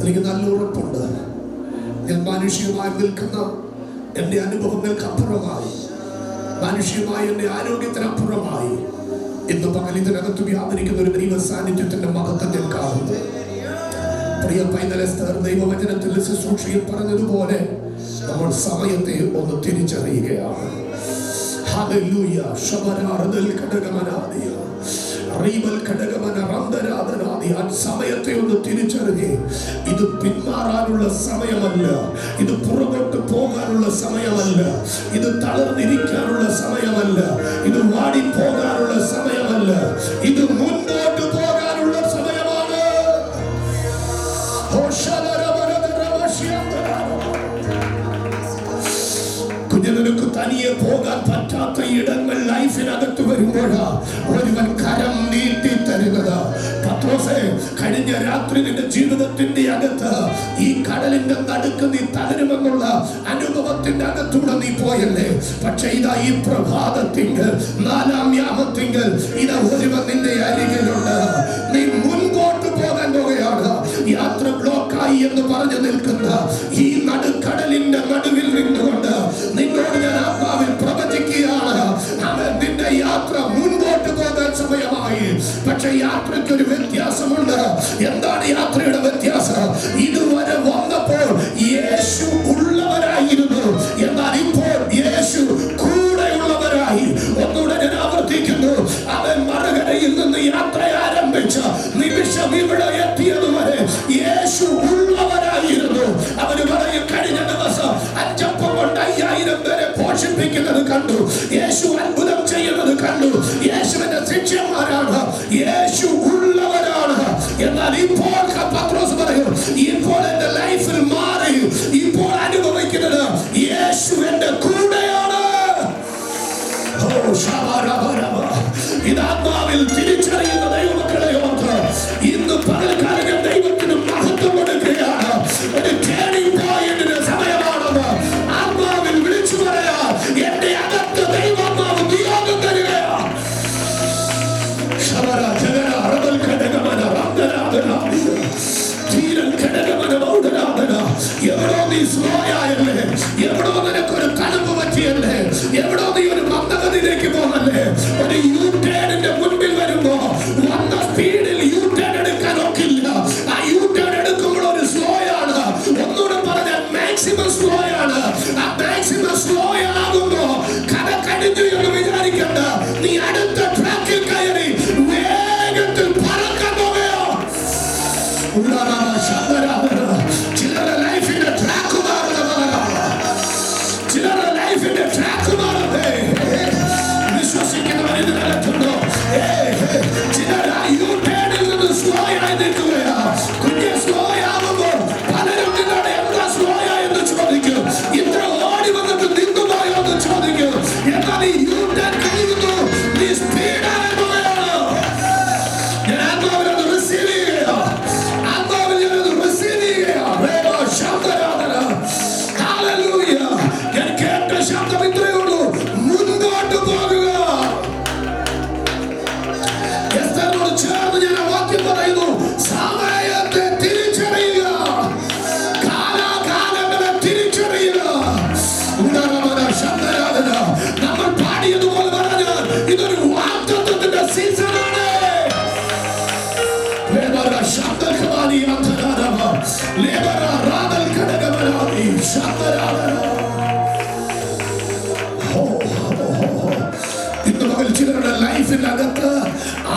എനിക്ക് നല്ല ഉറപ്പുണ്ട്. ഞാൻ മാനുഷികമായി നിൽക്കുന്ന എൻ്റെ അനുഭവങ്ങൾക്ക് അപ്പുറമായി, മാനുഷികമായി എൻ്റെ ആരോഗ്യത്തിനപ്പുറമായി ഇന്ന് പകൽ ഇതിനകത്ത് വ്യാപരിക്കുന്ന ഒരു ദൈവ സാന്നിധ്യത്തിന്റെ മഹത്വം ഞാൻ കാണുന്നു. പ്രിയ പൈതലെ, ദൈവവചനത്തിൽ ശുശ്രൂഷയിൽ പറഞ്ഞതുപോലെ നമ്മൾ സമയത്തെ ഒന്ന് തിരിച്ചറിയുകയാണ്. ഹല്ലേലൂയ. ശബരാർദൽ ഘടകമനാദിയ റീബൽ ഘടകമനറന്തരാദനാദി. ആ സമയത്തെ ഒന്ന് തിരിച്ചറിഞ്ഞ് ഇത് പിന്മാറാനുള്ള സമയമല്ല, ഇത് പുറകോട്ട് പോകാനുള്ള സമയമല്ല, ഇത് തളർന്നിരിക്കാനുള്ള സമയമല്ല, ഇത് വാടിപ്പോകാനുള്ള സമയമല്ല, ഇത് മുൻപോട്ട് പോകാനുള്ള സമയമാണ്. കുഞ്ഞുങ്ങൾക്ക് തനിയെ പോകാൻ പറ്റാത്ത ഇടങ്ങൾ ലൈഫിനകത്ത് വരുമ്പോഴാ ഒരുവൻ കരം നീട്ടി തരുന്നത്. പത്രോസേ, കഴിഞ്ഞ രാത്രി നിന്റെ ജീവിതത്തിന്റെ അകത്ത് ഈ കടലിന്റെ നടുക്ക് നീ തകരുമെന്നുള്ള അനുഭവത്തിന്റെ അകത്തൂടെ നീ പോയല്ലേ. പക്ഷെ ഇതാ ഈ പ്രഭാതത്തിങ്കൽ, 4-ാം യാമത്തിങ്കൽ ഇതാ ഒരുവൻ നിന്റെ അരികിലുണ്ട്. നീ മുൻപോട്ട് പോകാൻ പോകുകയാണ്. യാത്ര ബ്ലോക്കായി എന്ന് പറഞ്ഞു നിൽക്കുന്ന ഈ നടുക്കടലിന്റെ നടുവിൽ നിന്നുകൊണ്ട് നിന്നോട് ഞാൻ ആത്മാവിൽ പ്രവചിക്കുകയാണ്. നിന്റെ യാത്ര മുൻപോട്ട് പോകാൻ സമയമായി. പക്ഷെ യാത്രയ്ക്ക് ഒരു വ്യത്യാസമുണ്ട്. എന്താണ് യാത്രയുടെ വ്യത്യാസം? ഇതുവരെ വന്നപ്പോൾ യേശു ഉള്ളവരായിരുന്നു, എന്നാൽ ഇപ്പോൾ യേശു കൂടെയുള്ളവരായി. ഒന്നുകൂടെ ഞാൻ ആവർത്തിക്കുന്നു. അവൻ മറുകരയിൽ നിന്ന് യാത്ര ആരംഭിച്ച നിമിഷം ഇവിടെ എത്തിയതുവരെ യേശു ഉള്ളവരായിരുന്നു. അവന് പറയും, കഴിഞ്ഞ ദിവസം 5 അപ്പം കൊണ്ട് 5000 പേരെ പോഷിപ്പിക്കുന്നത് കണ്ടു, യേശു അത്ഭുതം ചെയ്യുന്നത് കണ്ടു. യേശുവിന്റെ ശിഷ്യന്മാരാണ്, യേശു ഉള്ളവരാണ്. എന്നാൽ ഇപ്പോൾ പത്രോസ് പറയും, ഇപ്പോൾ എന്റെ ലൈഫിൽ മാറി, ഇപ്പോൾ അനുഭവിക്കുന്നത് യേശു എന്റെ കൂടെയാണ്. ഇത് ആത്മാവിൽ തിരിച്ചറിയ എവിടോ നീ സ്ലോ ആയല്ലേ, എവിടോ നിനക്കൊരു തണുപ്പ് പറ്റിയല്ലേ, എവിടോ നീ ഒരു മന്ദഗതിയിലേക്ക് പോകുന്നല്ലേ, ഒരു യു ടേണിന്റെ മുൻപിൽ വരുമ്പോ വന്ന സ്പീഡിൽ യു ടേൺ എടുക്കാൻ ഒക്കില്ല. ആ യു ടേൺ എടുക്കുമ്പോൾ ഒരു സ്ലോ ആണ്. ഒന്നുകൂടെ പറഞ്ഞാൽ മാക്സിമം സ്ലോ ആണ്. ആ മാക്സിമം സ്ലോ ആകുമ്പോ കഥ കഴിഞ്ഞു എന്ന് വിചാരിക്കണ്ട. നീ അടുത്ത ട്രാക്കിൽ കയറി വേഗത്തിൽ പറക്കാൻ പോവുകയോ. ചിലരുടെ ലൈഫിന്റെ ട്രാക്ക് ചിലരുടെ ലൈഫിന്റെ ട്രാക്ക് മാറട്ടെ. വിശ്വസിക്കുന്നവർ ഇത് നടത്തുന്നു. ചിലർ യു ടേണിൽ നിന്ന് സ്ലോ ആയി നിൽക്കുകയാ. കുഞ്ഞെ സ്ലോ ആകുമ്പോൾ പലരും നിന്നോട് എന്താ സ്ലോ ആയെന്ന് ചോദിക്കും. ഇത്ര ഓടി വന്നിട്ട് നിന്നുപോയോ എന്ന് ചോദിക്കും. എന്നാൽ ഈ യു ടേൺ കഴിയുന്നു. നീ സ്പീഡായി പോവുകയാണ്. ഞാൻ ആത്മാവിനത് റിസീവ് ചെയ്യുകയോ, ആത്മാവിൽ ഞാനത് റിസീവ് ചെയ്യുകയോ. ശബ്ദരാധന. ഹല്ലേലൂയ. ഞാൻ കേട്ട ശബ്ദം ഇത്രയേ ഉള്ളൂ. മുൻപോട്ട് പോകുക. എസ്തറിനോട് ചേർന്ന് ഞാൻ ആ വാക്യം പറയുന്നു. സമയത്തെ തിരിച്ചറിയുക, കാലാകാലങ്ങളെ തിരിച്ചറിയുക. ശബ്ദരാധന. നമ്മൾ പാടിയതുപോലെ പറഞ്ഞാൽ ഇതൊരു വാഗ്ദത്തത്തിന്റെ സീസണാണ്. ഇന്ന് പകൽ ചിലരുടെ ലൈഫിനകത്ത്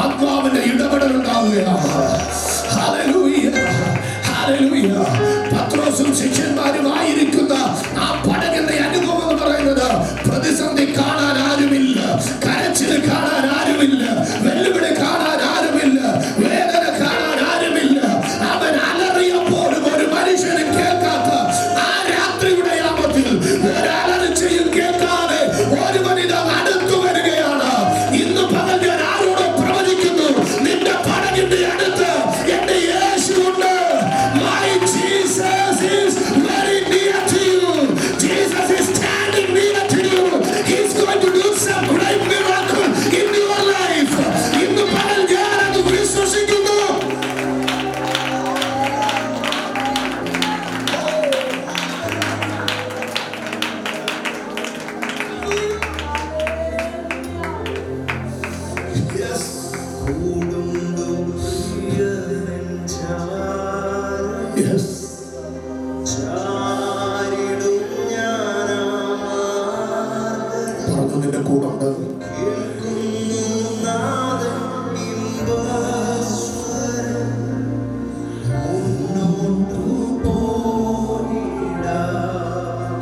ആത്മാവിന്റെ ഇടപെടൽ ഉണ്ടാവുകയാണ്. Hallelujah, hallelujah. പത്രോസും ശിഷ്യന്മാരുമായിരിക്കുന്ന ആ പടകിന്റെ അനുഭവം എന്ന് പറയുന്നത് പ്രതിസന്ധി കാണാൻ ആരുമില്ല, കരച്ചിൽ കാണാൻ ആരുമില്ല, വെല്ലുവിളി കാണാൻ ആരുമില്ല, വേദന കാണാൻ ആരുമില്ല. അവൻ അലറിയപ്പോഴും ഒരു മനുഷ്യന് കേൾക്കാത്ത ആ രാത്രിയുടെ യാമത്തിൽ ഒരലർച്ചയും കേൾക്കാതെ ഒരു മനിത അടുത്തു വരികയാണ്. ഇന്ന് പകൽ ഞാൻ ആരോട് പ്രവചിക്കുന്നു, നിന്റെ പടകിന്റെ അടുത്ത് എന്റെ യേശുവുണ്ട്. My Jesus is very near to you. Jesus is standing near to you. He's going to do some great miracle in your life. ഇന്ന് പകൽ ഞാൻ അത് വിശ്വസിക്കുന്നു. Yes. പറഞ്ഞു നിന്റെ കൂടെ ഉണ്ട്.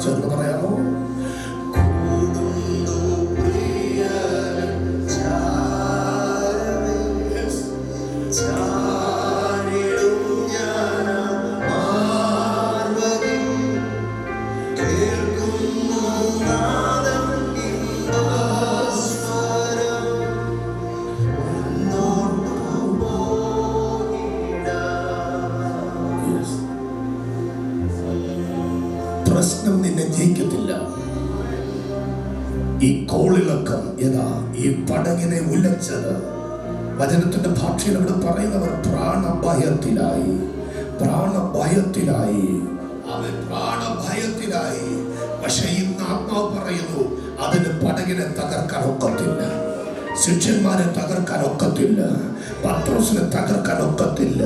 ചേർന്ന് പറയാമോ? പ്രശ്നം നിന്നെ ജയിക്കത്തില്ല. ഈ കോളിളക്കം ഏതാ ഈ പടകിനെ ഉലച്ചത്? വചനത്തിന്റെ ഭാഷയിൽ അവിടെ പറയുന്നവർ പ്രാണഭയത്തിലായി, പ്രാണഭയത്തിലായി, അവൻ പ്രാണഭയത്തിലായി. പക്ഷെ ഇന്ന് ആത്മാവ് പറയുന്നു അതിന് പടകിനെ തകർക്കാൻ ഒക്കത്തില്ല, ശിഷ്യന്മാരെ തകർക്കാൻ ഒക്കത്തില്ല, പത്രോസിനെ തകർക്കാൻ ഒക്കത്തില്ല.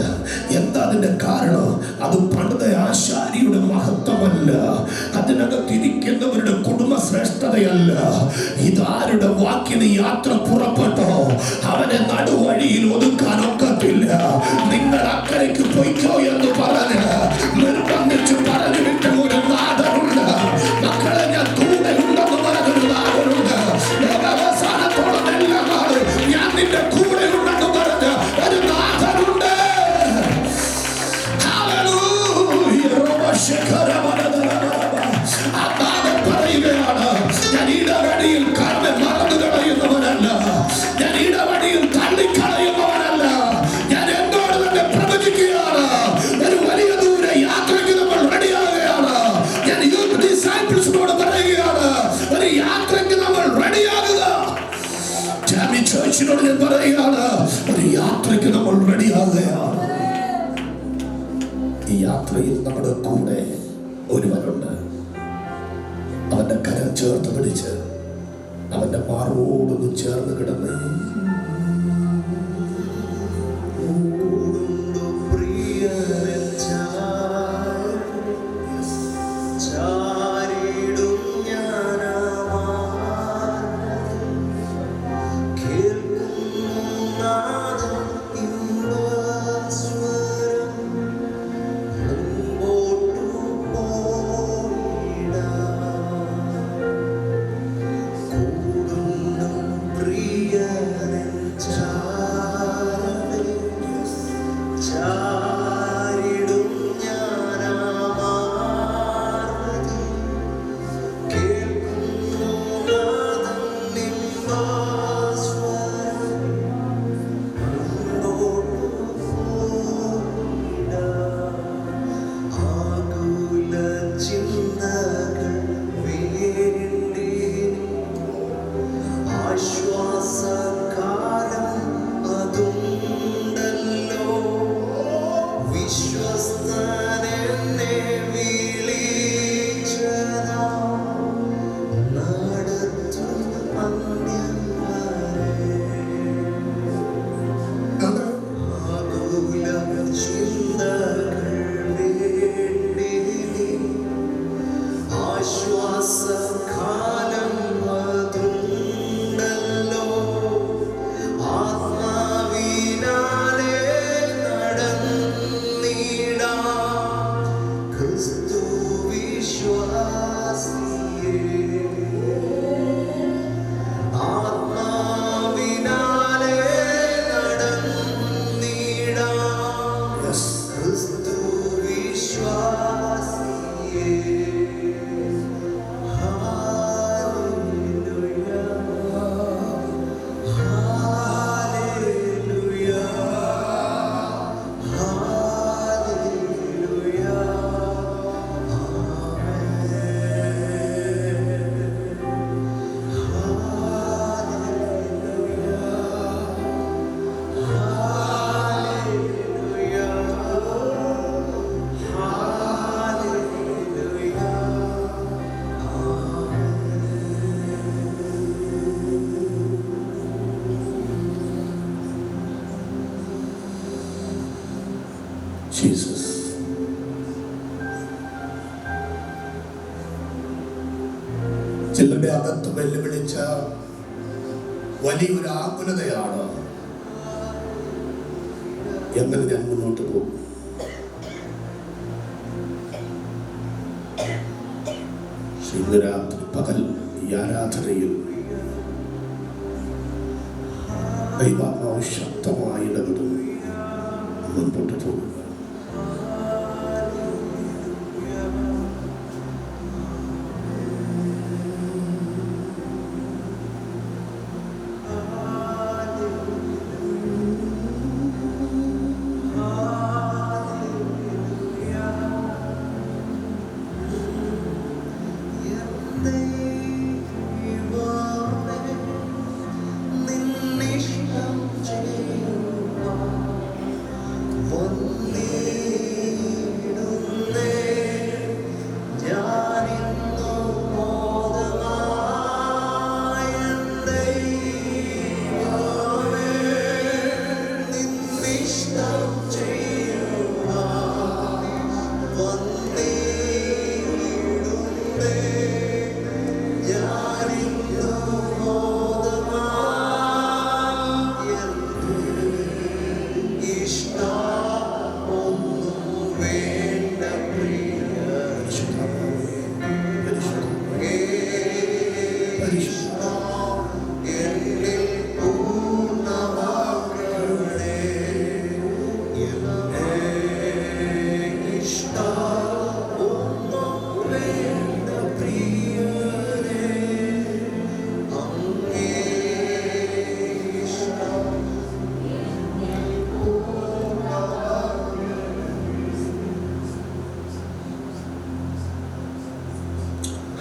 എന്താ അതിന്റെ കാരണം? അത് പണിത ആശാരിയുടെ മഹത്വമല്ല, അതിനകത്തിരിക്കുന്നവരുടെ കുടുംബ ശ്രേഷ്ഠതയല്ല. ഇതാരുടെ വാക്കിന് യാത്ര പുറപ്പെട്ടോ അവനെ നടുവഴിയിൽ ഒതുക്കാൻ ഒക്കത്തില്ല. നിങ്ങൾ അക്കരയ്ക്ക് പൊയ്ക്കോ എന്ന് പറഞ്ഞ് നിർബന്ധിച്ച് പറഞ്ഞു വിട്ട ഒരു നാഥനുണ്ട്. മക്കളെ ഞാൻ കൂടെ ഉണ്ടെന്ന് പറഞ്ഞൊരു നാഥനുണ്ട്. അവസാനത്തോളം എല്ലാം ഞാൻ നിന്റെ കൂടെ ഉണ്ടെന്ന് പറഞ്ഞ ഒരു നാഥനുണ്ട്. പറയുകയാണ്, ഞാൻ ഇടവഴിയിൽ കടന്ന് മറന്നു കളയുന്നവനല്ല, ഞാൻ ഇടവഴിയിൽ തള്ളിക്കളയുന്നവനല്ല. ജീസസ്. ചിലരുടെ അകത്ത് വെല്ലുവിളിച്ച വലിയൊരു ആകുലതയാണ്, എങ്ങനെ ഞാൻ മുന്നോട്ട് പോകും? ഇന്ന് രാത്രി പകൽ ഈ ആരാധനയിൽ ദൈവാത്മാവ് ശക്തമായി ഇടപെടും. മുൻപോട്ട് പോകുക.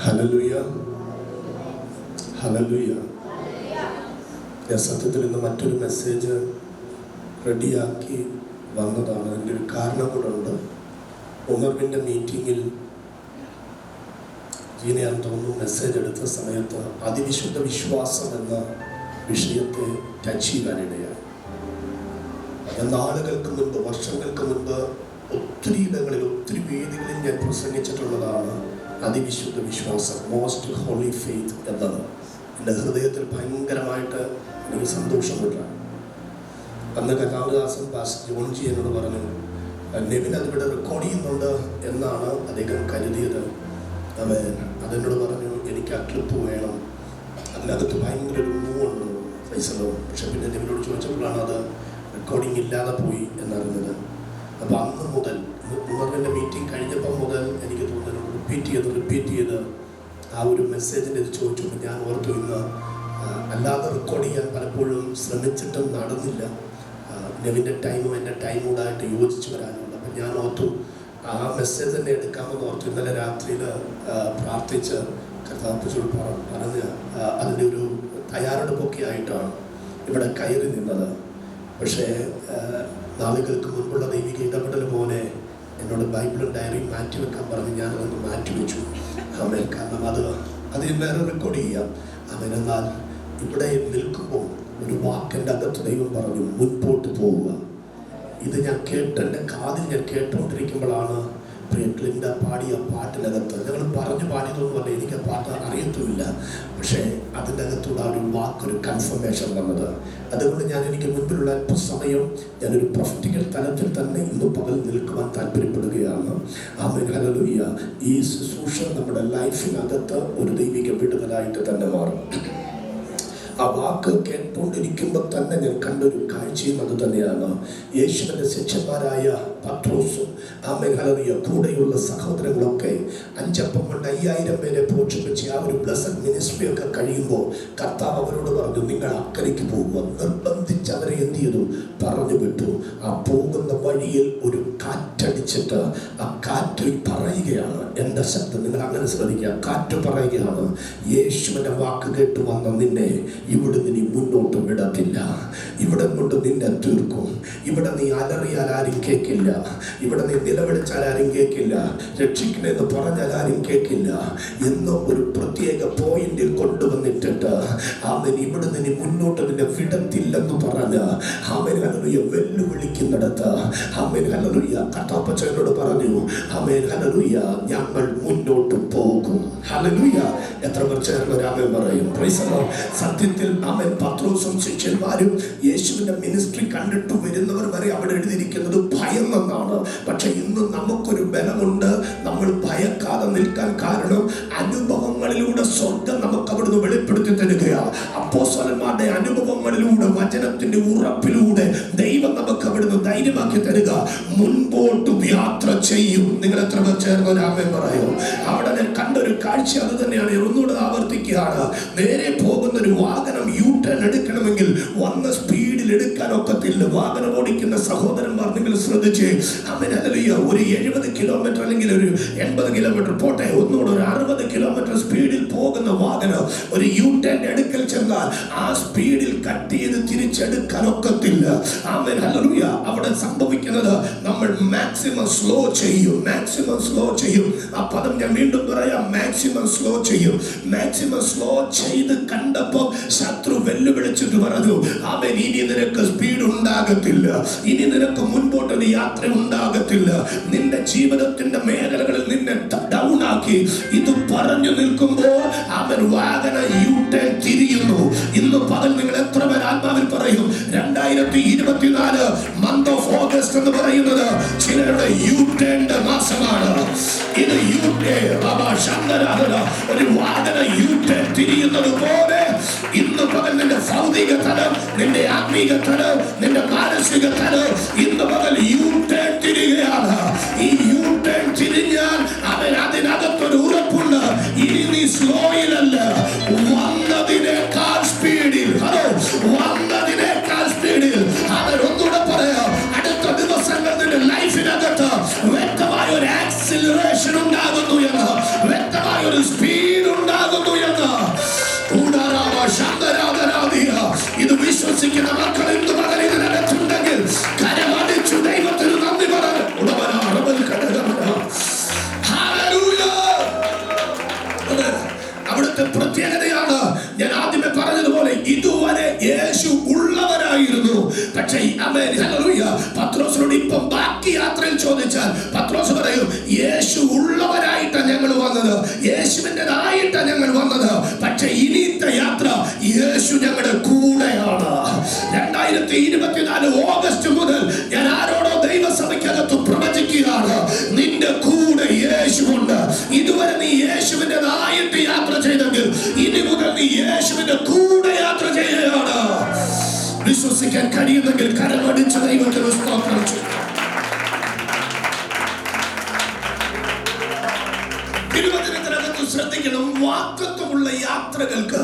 Hallelujah, hallelujah. ഞാൻ സത്യത്തിൽ ഇന്ന് മറ്റൊരു മെസ്സേജ് റെഡിയാക്കി വന്നതാണ്. അതിൻ്റെ ഒരു കാരണം കൂടെ ഉണ്ട്. ഉണർവിൻ്റെ മീറ്റിങ്ങിൽ ജീനയാൻ തോന്നുന്നു മെസ്സേജ് എടുത്ത സമയത്ത് അതിവിശുദ്ധ വിശ്വാസം എന്ന വിഷയത്തെ ടച്ച് ചെയ്യാനിടയായി. നാളുകൾക്ക് മുൻപ്, വർഷങ്ങൾക്ക് മുൻപ് ഒത്തിരി ഇടങ്ങളിൽ, ഒത്തിരി വേദികളിൽ ഞാൻ പ്രസംഗിച്ചിട്ടുള്ളതാണ് അതിവിശുദ്ധ വിശ്വാസം, മോസ്റ്റ് ഹോളി ഫെയ്ത്ത് എന്നത്. എൻ്റെ ഹൃദയത്തിൽ ഭയങ്കരമായിട്ട് എനിക്ക് സന്തോഷപ്പെട്ടാണ്. അന്ന് കഥാദാസൻ പാസ്റ്റർ ജോൺജി എന്നോട് പറഞ്ഞു, നെവിൻ അതിവിടെ റെക്കോർഡ് ചെയ്യുന്നുണ്ട് എന്നാണ് അദ്ദേഹം കരുതിയത്. അവൻ അതെന്നോട് പറഞ്ഞു, എനിക്ക് ആ ക്ലിപ്പ് വേണം, അതിനകത്ത് ഭയങ്കര ഒരു മൂവുണ്ട് പൈസലോ. പക്ഷെ പിന്നെ നെവിനോട് ചോദിച്ചപ്പോഴാണ് അത് റെക്കോർഡിങ് ഇല്ലാതെ പോയി എന്നറിഞ്ഞത്. അപ്പോൾ അന്ന് മുതൽ, ഉണർവിൻ്റെ മീറ്റിംഗ് കഴിഞ്ഞപ്പോൾ മുതൽ എനിക്ക് തോന്നുന്നു റിപ്പീറ്റ് ചെയ്ത് ആ ഒരു മെസ്സേജിൻ്റെ ഇത് ചോദിച്ചപ്പോൾ ഞാൻ ഓർത്തു, ഇന്ന് അല്ലാതെ റെക്കോർഡ് ചെയ്യാൻ പലപ്പോഴും ശ്രമിച്ചിട്ടും നടന്നില്ല. നെവിൻ്റെ ടൈമും എൻ്റെ ടൈമോടായിട്ട് യോജിച്ച് വരാനുണ്ട്. അപ്പം ഞാൻ ഓർത്തു ആ മെസ്സേജ് തന്നെ എടുക്കാമെന്ന് ഓർത്തു. ഇന്നലെ രാത്രിയിൽ പ്രാർത്ഥിച്ച് കർത്താവിനോട് പറഞ്ഞ് അതിൻ്റെ ഒരു തയ്യാറെടുപ്പൊക്കെ ആയിട്ടാണ് ഇവിടെ കയറി നിന്നത്. പക്ഷേ നാളുകൾക്ക് മുൻപുള്ള ദൈവിക ഇടപെടൽ പോലെ എന്നോട് ബൈബിളും ഡയറിയും മാറ്റിവെക്കാൻ പറഞ്ഞ് ഞാനതൊന്ന് മാറ്റിവെച്ചു. ആമേൻ. കാരണം അത് വേറെ റെക്കോർഡ് ചെയ്യാം. ആമേൻ. എന്നാൽ ഇവിടെ നിൽക്കുമ്പോൾ ഒരു വാക്കിൻ്റെ അകത്ത് ദൈവം പറഞ്ഞു, മുൻപോട്ട് പോവുക. ഇത് ഞാൻ എൻ്റെ കാതിൽ ഞാൻ കേട്ടുകൊണ്ടിരിക്കുമ്പോഴാണ് പ്രിയക്ലിൻഡ പാടിയ പാട്ടിനകത്ത്, ഞങ്ങൾ പറഞ്ഞു പാടിയതൊന്നുമല്ല, എനിക്ക് ആ പാട്ട് അറിയത്തുമില്ല, പക്ഷേ അതിൻ്റെ അകത്തൂടെ ആ ഒരു വാക്കൊരു കൺഫർമേഷൻ വന്നത്. അതുകൊണ്ട് എനിക്ക് മുൻപിലുള്ള അല്പസമയം ഞാനൊരു പ്രൊഫറ്റിക്കൽ തലത്തിൽ തന്നെ ഇന്ന് പകൽ നിൽക്കുവാൻ താല്പര്യപ്പെടുകയാണ്. ആമേൻ. ഹല്ലേലൂയ. ഈ ശുശ്രൂഷ നമ്മുടെ ലൈഫിനകത്ത് ഒരു ദൈവിക വിടുതലായിട്ട് തന്നെ മാറും. ആ വാക്ക് കേട്ടുകൊണ്ടിരിക്കുമ്പോൾ തന്നെ ഞാൻ കണ്ടൊരു കാഴ്ചയും അത് തന്നെയാണ്. യേശുവിൻ്റെ ശിഷ്യന്മാരായ പത്രോസും ആമേൻ ഹല്ലേലൂയ കൂടെയുള്ള സഹോദരങ്ങളൊക്കെ 5 അപ്പം കൊണ്ട് 5000 പേരെ പോഷിപ്പിച്ച് ആ ഒരു ബ്ലെസ്സഡ് മിനിസ്ട്രി ഒക്കെ കഴിയുമ്പോൾ കർത്താവ് അവരോട് പറഞ്ഞു, നിങ്ങൾ അക്കരയ്ക്ക് പോകുക. നിർബന്ധിച്ച് അവരെ എന്ത് ചെയ്തു? പറഞ്ഞു വിട്ടു. ആ പോകുന്ന വഴിയിൽ ഒരു കാറ്റടിച്ച് വെച്ചിട്ട് ആ കാറ്റ് പറയുകയാണ്, എൻ്റെ ശബ്ദം നിങ്ങൾ അങ്ങനെ ശ്രദ്ധിക്കുക, കാറ്റ് പറയുകയാണ്, യേശുവിൻ്റെ വാക്ക് കേട്ട് വന്ന നിന്നെ ഇവിടുന്ന് നീ മുന്നോട്ട് വിടത്തില്ല, ഇവിടെ കൊണ്ട് നിന്നെ തീർക്കും, ഇവിടെ നീ അലറിയാൽ ആരും കേൾക്കില്ല, ഇവിടെ നീ നിലവിളിച്ചാൽ ആരും കേൾക്കില്ല, രക്ഷിക്കണമെന്ന് പറഞ്ഞാൽ ആരും കേൾക്കില്ല എന്ന് ഒരു പ്രത്യേക പോയിന്റിൽ കൊണ്ടുവന്നിട്ടിട്ട് അവൻ ഇവിടുന്ന് നീ മുന്നോട്ട് നിന്നെ വിടത്തില്ലെന്ന് പറഞ്ഞ് അവൻ ഹല്ലേലൂയ വെല്ലുവിളിക്കുന്നിടത്ത് അവൻ ഹല്ലേലൂയ കർത്താപ്പച്ചനോട് പറഞ്ഞു, അവൻ ഹല്ലേലൂയ ഞങ്ങൾ മുന്നോട്ട് പോകും. ഹല്ലേലൂയ. എത്ര പേർ ചേർന്ന് രാമൻ പറയും? Price the Lord. സത്യത്തിൽ അവൻ പത്രോസും ശിഷ്യന്മാരും യേശുവിന്റെ മിനിസ്ട്രി കണ്ടിട്ട് വരുന്നവർ വരെ അവിടെ എഴുതിയിരിക്കുന്നത് ഭയമെന്നാണ്. പക്ഷെ ഇന്ന് നമുക്കൊരു ബലമുണ്ട്, നമ്മൾ ഭയക്കാതെ നിൽക്കാൻ കാരണം അനുഭവങ്ങളിലൂടെ സ്വർഗ്ഗം നമുക്ക് അവിടുന്ന് വെളിപ്പെടുത്തി തരികയാണ്. അപ്പോസ്തലന്മാരുടെ അനുഭവങ്ങളിലൂടെ വചനത്തിന്റെ ഉറപ്പിലൂടെ ദൈവം നമുക്ക് അവിടുന്ന് ധൈര്യമാക്കി തരിക. മുൻപോട്ട് യാത്ര ചെയ്യും. നിങ്ങൾ എത്ര പേർ ചേർന്ന് രാമൻ പറയും? അവിടെ ഞാൻ കണ്ടൊരു കാഴ്ച അത് തന്നെയാണ്. ഒന്നുകൂടെ ആവർത്തിക്കുകയാണ്. നേരെ പോകുന്ന ഒരു വാഹനം യു ടേൺ എടുക്കണമെങ്കിൽ വന്ന സ്പീഡിൽ എടുക്കാൻ ഒക്കത്തില്ല. വാഹനം ഓടിക്കുന്ന സഹോദരന്മാർ നിങ്ങൾ ശ്രദ്ധിച്ച്, ഒരു 70 കിലോമീറ്റർ അല്ലെങ്കിൽ ഒരു 80 കിലോമീറ്റർ പോട്ടെ, ഒന്നുകൂടെ ഒരു 60 കിലോമീറ്റർ സ്പീഡിൽ പോകുന്ന വാഹനം ഒരു യു ടേൺ എടുക്കൽ ചെന്നാൽ ആ സ്പീഡിൽ കട്ട് ചെയ്ത് തിരിച്ചെടുക്കാൻ ഒക്കത്തില്ല. അവിടെ സംഭവിക്കുന്നത് നമ്മൾ മാക്സിമം സ്ലോ ചെയ്യും. മാക്സിമം സ്ലോ ചെയ്യും. ആ പദം ഞാൻ വീണ്ടും പറയാം, മാക്സിമം സ്ലോ ചെയ്യും. മാക്സിമം സ്ലോ ചെയ്ത് കണ്ടപ്പോൾ ശത്രു വെല്ലുവിളിച്ചിട്ട് പറഞ്ഞു, അവൻ ഇനി നിനക്ക് സ്പീഡ് ഉണ്ടാകത്തില്ല, ഇനി നിനക്ക് മുൻപോട്ടൊരു യാത്ര ഉണ്ടാകത്തില്ല, നിന്റെ ജീവിതത്തിന്റെ മേഖലകളിൽ നിന്നെ ഡൗൺ ആക്കി. ഇത് പറഞ്ഞു നിൽക്കുമ്പോൾ അവൻ വാഹന യു ടേൺ തിരിയുന്നു. ഇന്ന് പകൽ നിങ്ങൾ എത്ര പേർ ആത്മാവിൽ പറയും, 2024 മന്ത് ഓഫ് ഓഗസ്റ്റ് എന്ന് പറയുന്നത് ചിലരുടെ യു ടേണിന്റെ മാസമാണ്. ഇത് യു ടേൺ ഒരു വാഹന യു ടേൺ തിരിയുന്നത് പോലെ ഇന്ന് പകൽ നിന്റെ ഭൗതിക തലം, നിന്റെ ആത്മീക തലം, നിന്റെ മാനസിക തലം ഇന്ന് പകൽ യു ടേൺ തിരികെയാണ്. ഈ യു ടേൺ തിരിഞ്ഞാൽ അവൻ അതിനകത്തൊരു ഉറപ്പുണ്ട്, ഇനി നീ സ്ലോയിലല്ല, വന്നതിനേക്കാൾ സ്പീഡിൽ, വന്നതിനേക്കാൾ സ്പീഡിൽ. അവൻ ഒന്നുകൂടെ പറയാം, അടുത്ത ദിവസങ്ങൾ നിന്റെ ലൈഫിനകത്ത് വ്യക്തമായ ഒരു ആക്സിലറേഷൻ ഉണ്ടാകുന്നു എന്ന്, വ്യക്തമായ ഒരു സ്പീഡ് ഉണ്ടാകുന്നു എന്ന്. ഇത് വിശ്വസിക്കുന്ന മക്കൾ ഇന്ന് പകൽ ഇതിനകത്തുണ്ടെങ്കിൽ കരമടിച്ചു ദൈവത്തിന് നന്ദി പറഞ്ഞു. അവിടുത്തെ പ്രത്യേകതയാണ് ഞാൻ ആദ്യമേ പറഞ്ഞതുപോലെ, ഇതുവരെ യേശു ഉള്ളവരായിരുന്നു. പക്ഷേ പത്രോസിനോട് ഇപ്പം ബാക്കി യാത്രയിൽ ചോദിച്ചാൽ പത്രോസ് പറയും, യേശു ഉള്ളവരായിട്ടാണ് ഞങ്ങൾ വന്നത്, യേശുവിൻ്റെതായിട്ടാണ് ഞങ്ങൾ വന്നത്. പക്ഷെ ഇനിത്തെ യാത്ര യേശു ഞങ്ങളുടെ കൂടെയാണ്. 2024 ഓഗസ്റ്റ് മുതൽ ഞാൻ ആരോടോ ദൈവസഭയ്ക്കകത്ത് പ്രവചിക്കുകയാണ്, നിന്റെ കൂടെ യേശുവുണ്ട്. ഇതുവരെ നീ യേശുവിൻ്റെതായിട്ട് യാത്ര ചെയ്തെങ്കിൽ ഇനി മുതൽ നീ യേശുവിന്റെ കൂടെ യാത്ര ചെയ്യുകയാണ്. വിശ്വസിക്കാൻ കഴിയുമെങ്കിൽ കരമടിച്ച ദൈവത്തിന് സ്തോത്രം ചെയ്യും. തിരുവചനത്തിനകത്ത് ശ്രദ്ധിക്കണം, വാഗ്ദത്തമുള്ള യാത്രകൾക്ക്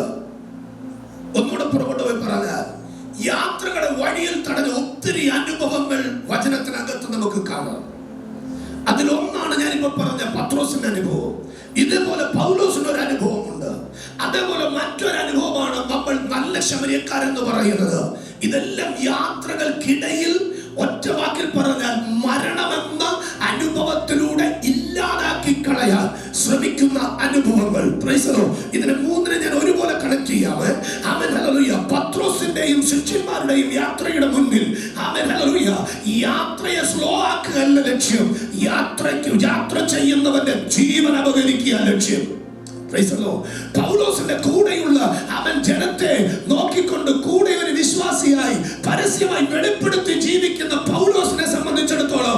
ഒന്നുകൂടെ പുറകോട്ട് പോയി പറഞ്ഞാൽ യാത്രകളുടെ വഴിയിൽ തടഞ്ഞ ഒത്തിരി അനുഭവങ്ങൾ വചനത്തിനകത്ത് നമുക്ക് കാണാം. അതിലൊന്നാണ് ഞാനിപ്പോ പറഞ്ഞ പത്രോസിന്റെ അനുഭവം. ഇതേപോലെ പൗലോസിന് ഒരു അനുഭവമുണ്ട്. അതേപോലെ മറ്റൊരു അനുഭവമാണ് നമ്മൾ നല്ല ശമരിയക്കാരെന്ന് പറയുന്നത്. ഇതെല്ലാം യാത്രകൾക്കിടയിൽ ഒറ്റ വാക്കിൽ പറഞ്ഞാൽ മരണമെന്ന അനുഭവത്തിലൂടെ ഇല്ലാതാക്കി കളയാൻ ശ്രമിക്കുന്ന അനുഭവങ്ങൾ. ഇതിനെ മൂന്നിനെ ഞാൻ ഒരുപോലെ കണക്ട് ചെയ്യാമേ. പത്രോസിന്റെയും ശിഷ്യന്മാരുടെയും യാത്രയുടെ മുന്നിൽ യാത്രയെ സ്ലോ ആക്കുകയല്ല ലക്ഷ്യം, യാത്ര ചെയ്യുന്നവന്റെ ജീവൻ അപകരിക്കുക ലക്ഷ്യം. പൗലോസിന്റെ കൂടെയുള്ള അവൻ ജനത്തെ നോക്കിക്കൊണ്ട് കൂടെ ഒരു വിശ്വാസിയായി പരസ്യമായി വെളിപ്പെടുത്തി ജീവിക്കുന്ന പൗലോസിനെ സംബന്ധിച്ചിടത്തോളം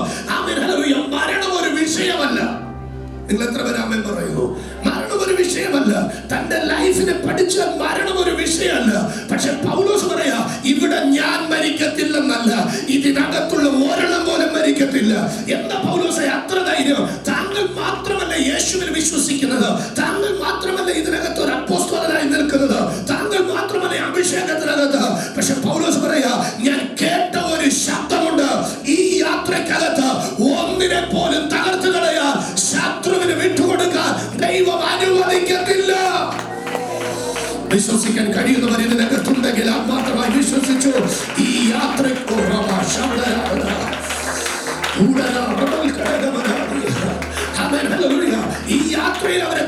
മരണം ഒരു വിഷയമല്ല. നിങ്ങൾ എത്ര പേര് ആമേൻ പറയുന്നു? മരണം ഒരു വിഷയമല്ല. തന്റെ ലൈഫിനെ പഠിച്ചാൽ മരണം ഒരു വിഷയമല്ല. പക്ഷെ പൗലോസ് പറയാ, ഇവിടെ ഞാൻ മരിക്കത്തില്ലെന്നല്ല, ഇതിനകത്തുള്ള ഒരെണ്ണം പോലും മരിക്കത്തില്ല. എന്താ പൗലോസെ അത്ര ധൈര്യം? താങ്കൾ മാത്രമല്ല യേശുവിൽ വിശ്വസിക്കുന്നത്, താങ്കൾ മാത്രമല്ല ഇതിനകത്ത് ഒരു അപ്പോസ്തലനായി നിൽക്കുന്നത്, താങ്കൾ മാത്രമല്ല അഭിഷേകത്തിനകത്ത്. പക്ഷെ പൗലോസ് പറയാ, ഞാൻ കേട്ട ഒരു ശബ്ദമുണ്ട്, ഈ യാത്രക്കകത്ത് ഒന്നിനെ പോലും തകർത്തു കളയാൻ ശത്രുവിന് വിട്ടുകൊടുക്കാൻ ദൈവം അനുവദിക്കത്തില്ല. വിശ്വസിക്കാൻ കഴിയുന്നവർ ഇതിനകത്തുണ്ടെങ്കിൽ മാത്രമായി വിശ്വസിച്ചു. ഈ യാത്രയ്ക്ക് ഈ യാത്രയിൽ അവരെ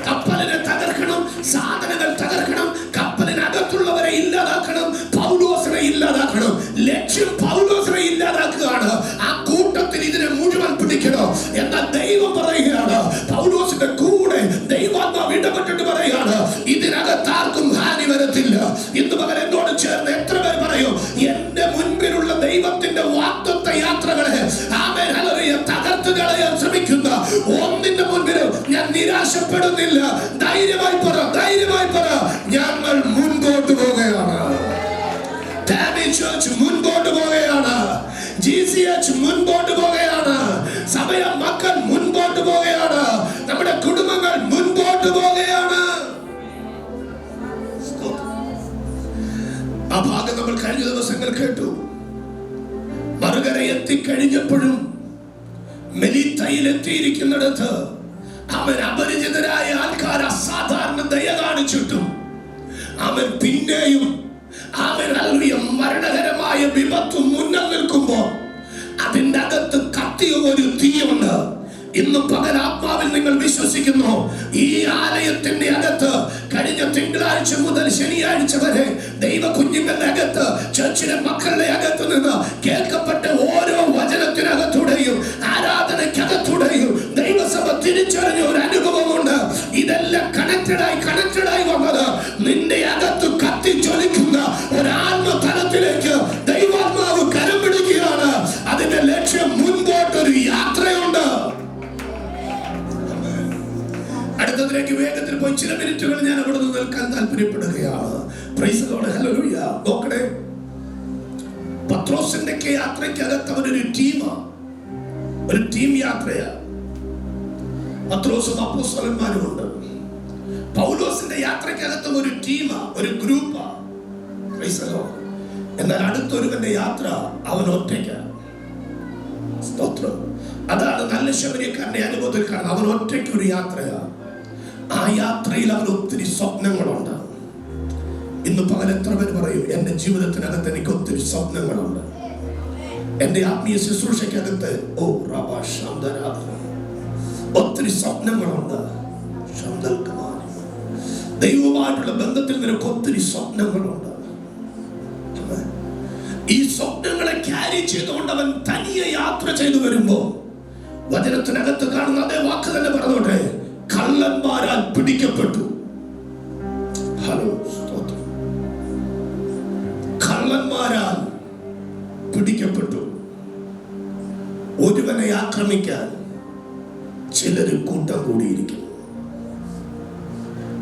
കപ്പലിനെ തകർക്കണം, സാധനങ്ങൾ തകർക്കണം, കപ്പലിനകത്തുള്ളവരെ ഇല്ലാതാക്കണം, പൗലോസിനെ ഇല്ലാതാക്കണം. ലക്ഷ്യം പൗലോസിനെ ഇല്ലാതാക്കുകയാണ്. ആ കൂട്ടത്തിൽ ഇതിനെ മുഴുവൻ പിടിക്കണം. എന്നാൽ ദൈവം പറയുകയാണ്, പൗലോസിന്റെ കൂടെ ദൈവാത്മാവ് ഇടപെട്ടിട്ട് പറയുകയാണ്, ഇതിനകത്ത് ആർക്കും ഹാനി വരത്തില്ല. ഇന്ന് പകൽ എന്നോട് ചേർന്ന് എത്ര പേർ പറയും, എന്റെ മുൻപിലുള്ള ദൈവത്തിന്റെ വാഗ്ദത്ത യാത്രകളെ ആമേൻ ഹല്ലേലൂയ തകർത്ത് കളയാൻ ശ്രമിക്കുന്ന ഒന്നിന്റെ മുൻപിലും ഞാൻ നിരാശപ്പെടുന്നില്ല. ധൈര്യമായി പറ, ധൈര്യമായി പറ, ഞങ്ങൾ മുൻപോട്ട് പോവുകയാണ്. മുൻപോട്ട് പോവുകയാണ്. GCH മുൻപോട്ട് പോവുകയാണ്. സഭയ മക്കൾ മുൻപോട്ട് പോവുകയാണ്. നമ്മുടെ കുടുംബങ്ങൾ മുൻപോട്ട് പോവുകയാണ്. ആ ഭാഗം നമ്മൾ കഴിഞ്ഞ ദിവസങ്ങൾ കേട്ടു. മറുകര എത്തിക്കഴിഞ്ഞപ്പോഴും മെലിത്തയിൽ എത്തിയിരിക്കുന്നിടത്ത് അവൻ അപരിചിതരായ ആൾക്കാർ അസാധാരണ ദയ കാണിച്ചിട്ടും അവൻ പിന്നെയും അവൻ മരണകരമായ വിപത്ത് മുന്നിൽ നിൽക്കുമ്പോൾ അതിൻ്റെ അകത്ത് കത്തിയ ഒരു തീയുണ്ട്. ഇന്ന് പകൽ ആത്മാവിൽ നിങ്ങൾ വിശ്വസിക്കുന്നു, ഈ ആലയത്തിന്റെ അകത്ത് കഴിഞ്ഞ തിങ്കളാഴ്ച മുതൽ ശനിയാഴ്ച വരെ ദൈവ കുഞ്ഞുങ്ങളുടെ അകത്ത്, ചർച്ചിലെ മക്കളുടെ അകത്ത് നിന്ന് കേൾക്കപ്പെട്ട ഓരോ വചനത്തിനകത്തൂടെയും ആരാധനയ്ക്കകത്തൂടെയും ദൈവസഭ തിരിച്ചറിഞ്ഞ ഒരു അനുഭവമുണ്ട്. ഇതെല്ലാം കണക്റ്റഡായി വന്നത് നിന്റെ അകത്ത് കത്തിച്ചൊലിക്കുന്ന ഒരു ആത്മതലത്തിലേക്ക് ദൈവാത്മാവ് കരം പിടിക്കുകയാണ്. അതിന്റെ ലക്ഷ്യം മുൻപോട്ടൊരു യാത്രയുണ്ട്. അടുത്തതിലേക്ക് വേഗത്തിൽ പോയി ചില മിനിറ്റുകൾ ഞാൻ അവിടെ നിന്ന് നിൽക്കാൻ താല്പര്യപ്പെടുകയാണ്. Praise the Lord, hallelujah. നോക്കണേ, പത്രോസിന്റെ യാത്രയ്ക്കകത്ത് അവരൊരു ടീം യാത്രയാണ്. പത്രോസും അപ്പോസ്തലന്മാരും ഉണ്ട്. പൗലോസിന്റെ യാത്രയ്ക്കകത്തും ഒരു ടീമാ, ഒരു ഗ്രൂപ്പാ. Price the Lord. എന്നാൽ അടുത്തൊരുവന്റെ യാത്ര അവൻ ഒറ്റയ്ക്കാണ്. സ്തോത്രം. അതാണ് നല്ല ശബരിക്കാരന്റെ അനുഭവത്തിൽ കാണുന്നത്. അവൻ ഒറ്റയ്ക്ക് ഒരു യാത്രയാണ്. ആ യാത്രയിൽ അവൻ ഒത്തിരി സ്വപ്നങ്ങളുണ്ട്. ഇന്ന് പകൽ എത്ര പേര് പറയും, എന്റെ ജീവിതത്തിനകത്ത് എനിക്ക് ഒത്തിരി സ്വപ്നങ്ങളുണ്ട്, എന്റെ ആത്മീയ ശുശ്രൂഷയ്ക്കകത്ത് ഒത്തിരി സ്വപ്നങ്ങളുണ്ട്. ദൈവവുമായിട്ടുള്ള ബന്ധത്തിൽ നിനക്ക് ഒത്തിരി സ്വപ്നങ്ങളുണ്ട്. ഈ സ്വപ്നങ്ങളെ ക്യാരി ചെയ്തുകൊണ്ട് അവൻ തനിയെ യാത്ര ചെയ്തു വരുമ്പോ വചനത്തിനകത്ത് കാണുന്ന അതേ വാക്ക് തന്നെ പറഞ്ഞോട്ടെ, കള്ളന്മാരാൽ പിടിക്കപ്പെട്ടു. ഹലോ, സ്തോത്രം. കള്ളന്മാരാൽ പിടിക്കപ്പെട്ടു. ഒരുവനെ ആക്രമിക്കാൻ ചിലര് കൂട്ടം കൂടിയിരിക്കും.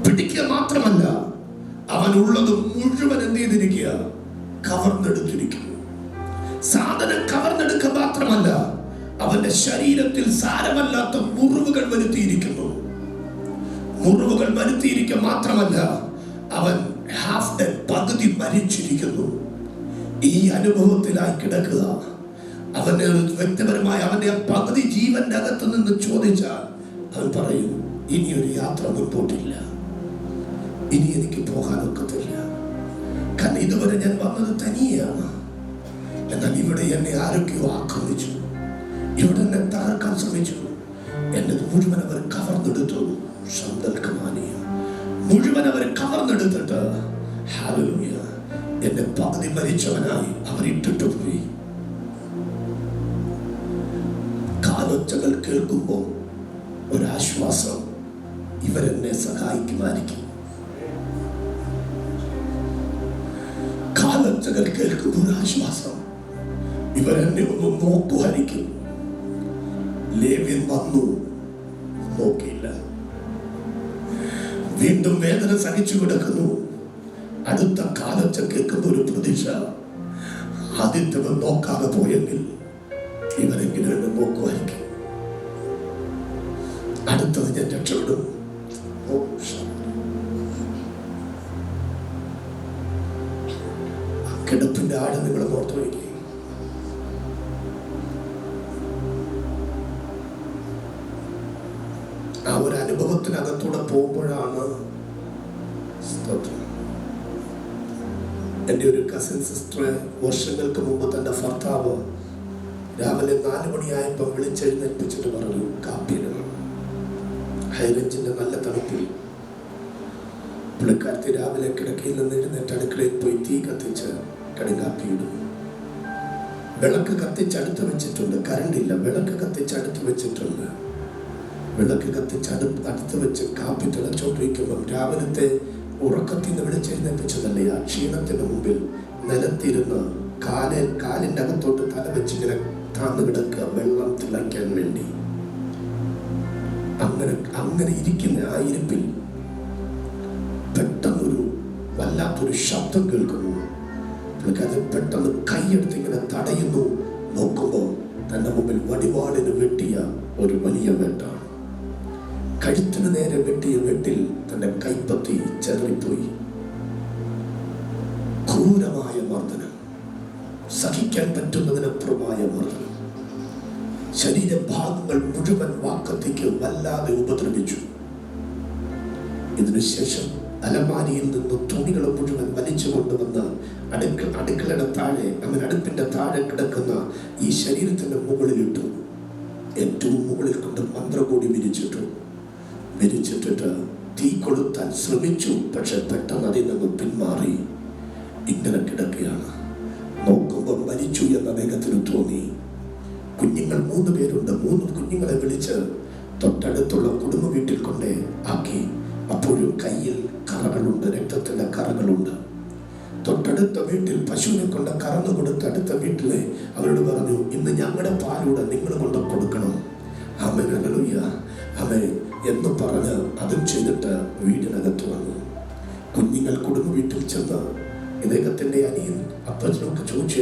പിടിക്കുക മാത്രമല്ല, അവനുള്ളത് മുഴുവൻ എന്ത് ചെയ്തിരിക്കുക, കവർന്നെടുത്തിരിക്കുന്നു. സാധനം കവർന്നെടുക്കുക മാത്രമല്ല, അവന്റെ ശരീരത്തിൽ സാരമല്ലാത്ത മുറിവുകൾ വരുത്തിയിരിക്കുന്നു. മുറിവുകൾ വരുത്തിയിരിക്കുക മാത്രമല്ല, അവൻ പകുതി മരിച്ചിരിക്കുന്നു. ഈ അനുഭവത്തിലായി കിടക്കുക. അവന്റെ വ്യക്തിപരമായ അവന്റെ പകുതി ജീവന്റെ അകത്ത് നിന്ന് ചോദിച്ചാൽ അവൻ പറയും, ഇനിയൊരു യാത്ര മുൻപോട്ടില്ല, ഇനി എനിക്ക് പോകാനൊക്കത്തില്ല. കാരണം ഇതുവരെ ഞാൻ വന്നത് തനിയാണ്. എന്നാൽ ഇവിടെ എന്നെ ആരൊക്കെയോ ആക്രമിച്ചു, ഇവിടെ എന്നെ തകർക്കാൻ ശ്രമിച്ചു. എന്നെ മുഴുവൻ അവർ കവർന്നെടുത്തു. മുഴുവൻ അവർ കവർന്നെടുത്തിട്ട് ഹല്ലേലൂയ, എന്നെ പകുതി മരിച്ചവനായി അവർ ഇട്ടിട്ട് പോയി. കാലൊച്ചകൾ കേൾക്കുമ്പോൾ ഒരാശ്വാസം, ഇവരെന്നെ സഹായിക്കുമായിരിക്കും. കാലൊച്ചകൾ കേൾക്കുമ്പോൾ ഒരാശ്വാസം, ഇവരെന്നെ ഒന്ന് നോക്കുമായിരിക്കും. ലേവ്യൻ വന്നു, നോക്കിയില്ല. വീണ്ടും വേദന സഹിച്ചു കിടക്കുന്നു. അടുത്ത കാലത്ത് കേൾക്കുന്ന ഒരു പ്രതീക്ഷ, ആദ്യത്തെ നോക്കാതെ പോയെങ്കിൽ ഇവരെങ്കിലും എന്നെ നോക്കുമായിരിക്കും. അടുത്തത് ഞാൻ രക്ഷപ്പെടും. കിടപ്പിന്റെ ആഴം നിങ്ങൾ ഓർത്തു വയ്ക്കുക. ആ ഒരു അനുഭവത്തിനകത്തൂടെ പോകുമ്പോഴാണ് എൻ്റെ ഒരു കസിൻ സിസ്റ്റർ വർഷങ്ങൾക്ക് മുമ്പ് തൻ്റെ ഭർത്താവ് രാവിലെ 4 മണിയായപ്പോൾ വിളിച്ചെഴുന്നേൽപ്പിച്ചിട്ട് പറഞ്ഞു, കാപ്പിയിടണം. ഹൈറേഞ്ചിൻ്റെ നല്ല തണുപ്പിൽ പുള്ളിക്കാരത്തി രാവിലെ കിടക്കയിൽ നിന്ന് എഴുന്നേറ്റ് അടുക്കളയിൽ പോയി തീ കത്തിച്ച് കടുങ്കാപ്പിയിടും. വിളക്ക് കത്തിച്ചടുത്ത് വെച്ചിട്ടുണ്ട്, കറണ്ടില്ല, വിളക്ക് കത്തിച്ചടുത്ത് വെച്ചിട്ടുണ്ട്. വിളക്ക് കത്തിച്ചടുത്ത് വെച്ച് കാപ്പി തിളച്ചോണ്ടിരിക്കുമ്പം രാവിലത്തെ ഉറക്കത്തിൽ നിന്ന് വിളിച്ചെഴുന്നേൽപ്പിച്ചതല്ലേ, ആ ക്ഷീണത്തിന് മുമ്പിൽ നിലത്തിരുന്ന് കാലിൻ്റെ അകത്തോട്ട് തല വെച്ചിങ്ങനെ താന്ന് കിടക്കുക, വെള്ളം തിളയ്ക്കാൻ വേണ്ടി. അങ്ങനെ ഇരിക്കുന്ന ആ ഇരിപ്പിൽ പെട്ടെന്നൊരു വല്ലാത്തൊരു ശബ്ദം കേൾക്കുന്നു. അത് പെട്ടെന്ന് കൈയെടുത്ത് ഇങ്ങനെ തടയുന്നു. നോക്കുമ്പോൾ തന്റെ മുമ്പിൽ വടിവാളിന് വെട്ടിയ ഒരു വലിയ വെട്ടാണ്. കഴുത്തിന് നേരെ വെട്ടിയ വെട്ടിൽ തന്റെ കൈപ്പത്തി ചെതറിപ്പോയി. ക്രൂരമായ മർദ്ദനം, സഹിക്കാൻ പറ്റുന്നതിനപ്പുറമായ മർദ്ദനം. ശരീരഭാഗങ്ങൾ മുഴുവൻ വാക്കത്തേക്ക് വല്ലാതെ ഉപദ്രവിച്ചു. ഇതിനുശേഷം അലമാരിയിൽ നിന്ന് തുണികൾ മുഴുവൻ വലിച്ചു കൊണ്ടുവന്ന് അടുക്കളയുടെ താഴെ, അടുപ്പിന്റെ താഴെ കിടക്കുന്ന ഈ ശരീരത്തിന്റെ മുകളിലിട്ടു. ഏറ്റവും മുകളിൽ കൊണ്ട് മന്ത്രകൂടി വിരിച്ചിട്ടിട്ട് തീ കൊളുത്താൻ ശ്രമിച്ചു. പക്ഷെ പെട്ടെന്ന് അതിൽ നിന്ന് പിന്മാറി ഇങ്ങനെ കിടക്കുകയാണ്. നോക്കുമ്പോൾ മരിച്ചു എന്ന് അദ്ദേഹത്തിന് തോന്നി. കുഞ്ഞുങ്ങൾ 3 പേരുണ്ട്. 3 കുഞ്ഞുങ്ങളെ വിളിച്ച് തൊട്ടടുത്തുള്ള കുടുംബ വീട്ടിൽ കൊണ്ടേ ആക്കി. അപ്പോഴും കയ്യിൽ കറകളുണ്ട്, രക്തത്തിന്റെ കറകളുണ്ട്. തൊട്ടടുത്ത വീട്ടിൽ പശുവിനെ കൊണ്ട് കറന്നു കൊടുത്ത് അടുത്ത വീട്ടിലെ അവരോട് പറഞ്ഞു, ഇന്ന് ഞങ്ങളുടെ പാലൂടെ നിങ്ങൾ കൊണ്ട് കൊടുക്കണം. ആമേൻ, ഹല്ലേലൂയ, ആമേൻ എന്ന് പറഞ്ഞ് അതും ചെയ്തിട്ട് വീടിനകത്ത് വന്നു. കുഞ്ഞുങ്ങൾ കുടുംബ വീട്ടിൽ ചെന്ന് ഇദ്ദേഹത്തിന്റെ അനിയൻ അപ്പച്ചനൊക്കെ ചോദിച്ചു,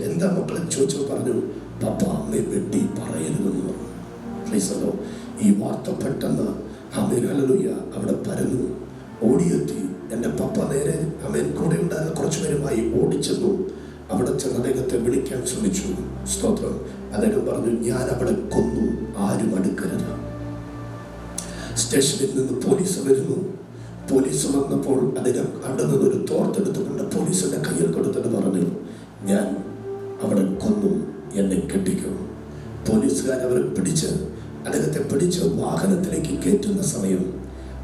എന്താ മക്കളെ ചോദിച്ചു. പറഞ്ഞു, പപ്പ അമ്മയെ വെട്ടി പറയരുതെന്ന് പറഞ്ഞു. ഈ വാർത്ത പെട്ടെന്ന് ആമേൻ, ഹല്ലേലൂയ അവിടെ പരന്നു. ഓടിയെത്തി. എൻ്റെ പപ്പ നേരെ ആമേൻ കൂടെ ഉണ്ടായിരുന്ന കുറച്ചു പേരുമായി ഓടിച്ചെന്നു. അവിടെ ചെന്ന് അദ്ദേഹത്തെ വിളിക്കാൻ ശ്രമിച്ചു. സ്തോത്രം. അദ്ദേഹം പറഞ്ഞു, ഞാൻ അവിടെ കൊന്നു, ആരും അടുക്കരുത്. സ്റ്റേഷനിൽ നിന്ന് പോലീസ് വരുന്നു. പോലീസ് വന്നപ്പോൾ അദ്ദേഹം അവിടെ നിന്നൊരു തോർത്തെടുത്തുകൊണ്ട് പോലീസിന്റെ കയ്യിൽ കൊടുത്തിട്ട് പറഞ്ഞു, ഞാൻ അവിടെ കൊന്നു, എന്നെ കെട്ടിക്കും. പോലീസുകാർ അവരെ അദ്ദേഹത്തെ പിടിച്ച് വാഹനത്തിലേക്ക് കയറ്റുന്ന സമയം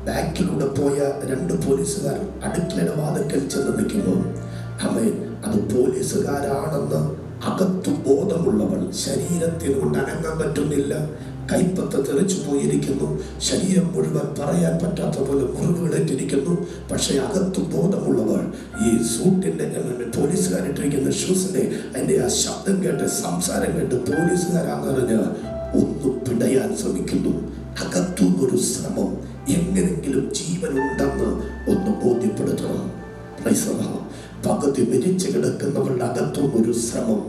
ബാക്കിലൂടെ പോയ 2 പോലീസുകാർ അടുക്കളയുടെ വാതിൽക്കൽ ചെന്ന് നിൽക്കുമ്പോൾ ആമേൻ അത് പോലീസുകാരാണെന്ന് അകത്തു ബോധമുള്ളവൾ ശരീരത്തിൽ കൊണ്ട് അനങ്ങാൻ പറ്റുന്നില്ല. കൈപ്പത്ത് തെറിച്ചു പോയിരിക്കുന്നു. ശരീരം മുഴുവൻ പറയാൻ പറ്റാത്ത പോലെ മുറിവുകളേറ്റിരിക്കുന്നു. പക്ഷെ അകത്തു ബോധമുള്ളവർ ഈ സൂട്ടിന്റെ പോലീസുകാരിട്ടിരിക്കുന്ന ഷൂസിന്റെ അതിന്റെ ആ ശബ്ദം കേട്ട്, സംസാരം കേട്ട് പോലീസുകാരാണെന്നറിഞ്ഞ് ഒന്ന് പിടയാൻ ശ്രമിക്കുന്നു. അകത്തുനിന്നൊരു ശ്രമം, എങ്ങനെങ്കിലും ജീവനുണ്ടെന്ന് ഒന്ന് ബോധ്യപ്പെടുത്തണം. പകുതി മരിച്ചു കിടക്കുന്നവരുടെ അകത്തുനിന്നൊരു ശ്രമം,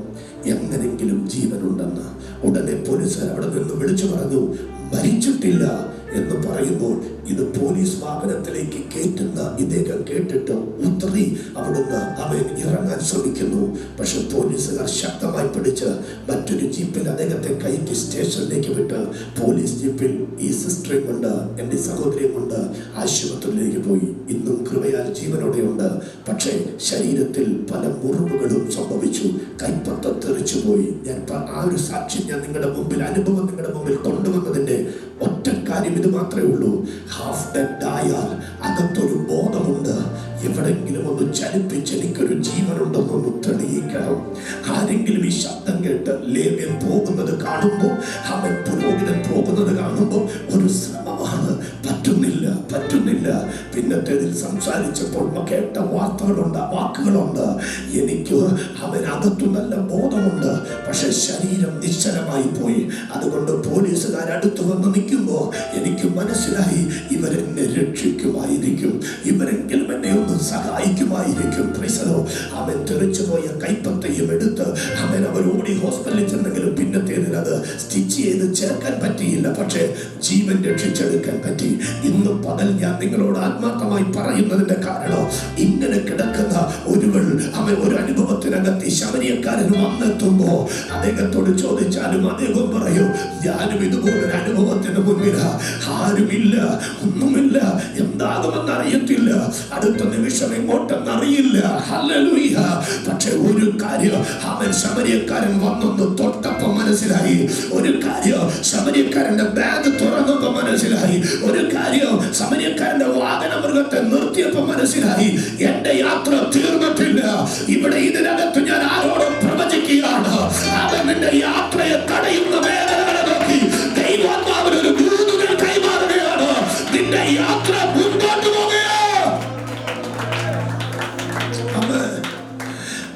എങ്ങനെങ്കിലും ജീവനുണ്ടെന്ന്. ഉടനെ പോലീസുകാർ അവിടെ നിന്ന് വിളിച്ചു പറഞ്ഞു, മരിച്ചിട്ടില്ല എന്ന് പറയുമ്പോൾ ഇത് പോലീസ് വാഹനത്തിലേക്ക് കയറ്റുന്ന ഇദ്ദേഹം കേട്ടിട്ട് ഉത്തറി അവിടുന്ന് അവൻ ഇറങ്ങാൻ ശ്രമിക്കുന്നു. പക്ഷെ പോലീസുകാർ ശക്തമായി പിടിച്ച് മറ്റൊരു ജീപ്പിൽ അദ്ദേഹത്തെ കയറ്റി സ്റ്റേഷനിലേക്ക് വിട്ട് പോലീസ് ജീപ്പിൽ ഈ സിസ്റ്ററെയും കൊണ്ട് എൻ്റെ സഹോദരിയും കൊണ്ട് ആശുപത്രിയിലേക്ക് പോയി. ഇന്നും കൃപയാൽ ജീവനോടെയുണ്ട്. പക്ഷേ ശരീരത്തിൽ പല മുറിവുകളും സംഭവിച്ചു. കൈപ്പത്ത തെറിച്ചു പോയി. ഞാൻ ആ ഒരു സാക്ഷ്യം ഞാൻ നിങ്ങളുടെ മുമ്പിൽ, അനുഭവം നിങ്ങളുടെ മുമ്പിൽ കൊണ്ടുവന്നതിൻ്റെ ഒറ്റ കാര്യം ഇത് മാത്രമേ ഉള്ളൂ. ഹാഫ് ഡെഡ് ആയാൽ അകത്തൊരു ബോധമുണ്ട്. എവിടെങ്കിലും ഒന്ന് ചലിപ്പിച്ച് എനിക്കൊരു ജീവനുണ്ടെന്നൊന്ന് തെളിയിക്കണം. ആരെങ്കിലും ഈ ശബ്ദം കേട്ട് ലേവ്യൻ പോകുന്നത് കാണുമ്പോൾ, അവൻ പുരോഹിതൻ പോകുന്നത് കാണുമ്പോൾ ഒരു ശ്രമമാണ്. പറ്റുന്നില്ല. പിന്നത്തേതിൽ സംസാരിച്ചപ്പോൾ കേട്ട വാക്കുകളുണ്ട്. എനിക്ക് അവനകത്തു നല്ല ബോധമുണ്ട്, പക്ഷെ ശരീരം നിശ്ചലമായി പോയി. അതുകൊണ്ട് പോലീസുകാരടുത്ത് വന്ന് നിൽക്കുമ്പോൾ എനിക്ക് മനസ്സിലായി, ഇവരെന്നെ രക്ഷിക്കുമായിരിക്കും, ഇവരെങ്കിലും എന്നെ ഒന്ന് സഹായിക്കുമായിരിക്കും. അവൻ തെറിച്ചുപോയ കൈപ്പത്തയും എടുത്ത് അവർ ഓടി ഹോസ്പിറ്റലിൽ ചെന്നെങ്കിലും പിന്നത്തേതിൽ അത് സ്റ്റിച്ച് ചെയ്ത് ചേർക്കാൻ പറ്റിയില്ല. പക്ഷേ ജീവൻ രക്ഷിച്ചെടുക്കാൻ പറ്റി. ഇന്ന് പകൽ ഞാൻ നിങ്ങളോട് ആത്മാർത്ഥമായി പറയുന്നതിന്റെ കാരണം, ഇങ്ങനെ കിടക്കുന്ന ഒരു അനുഭവത്തെ ആലയത്തിനകത്ത് ഈ ശമരിയക്കാരൻ വന്നെത്തുമ്പോ അദ്ദേഹത്തോട് ചോദിച്ചാലും അദ്ദേഹം പറയും, ഞാനും ഇതുപോലൊരു അനുഭവത്തിന് മുൻപിൽ ആരുമില്ല, ഒന്നുമില്ല, എന്താകുമെന്ന് അറിയത്തില്ല, അടുത്ത നിമിഷം എങ്ങോട്ടെന്നറിയില്ല. ഹല്ലേലൂയ. പക്ഷെ ഒരു കാര്യം അവൻ ശമരിയക്കാരൻ വന്നൊന്ന് തൊട്ടപ്പം മനസ്സിലായി. ഒരു കാര്യം ശമരിയക്കാരന്റെ ബാഗ് തുറന്നപ്പോ മനസ്സിലായി. ഒരു കാര്യം ശമരിയക്കാരന്റെ വാഹന മൃഗത്തെ നിർത്തിയപ്പോ മനസ്സിലായി, എന്റെ യാത്ര തീർന്നിട്ടില്ല. ഇവിടെ ഇതിനകത്ത് ഞാൻ ആരോടും പ്രവചിക്കുകയാണ്, അവന്റെ യാത്രയെ തടയുന്ന വേദനകളെ നോക്കി ദൈവാത്മാവിനൊരു ദൂതുകൾ കൈമാറുകയാണ്. നിന്റെ യാത്ര മുൻപോട്ട് പോകുകയോ.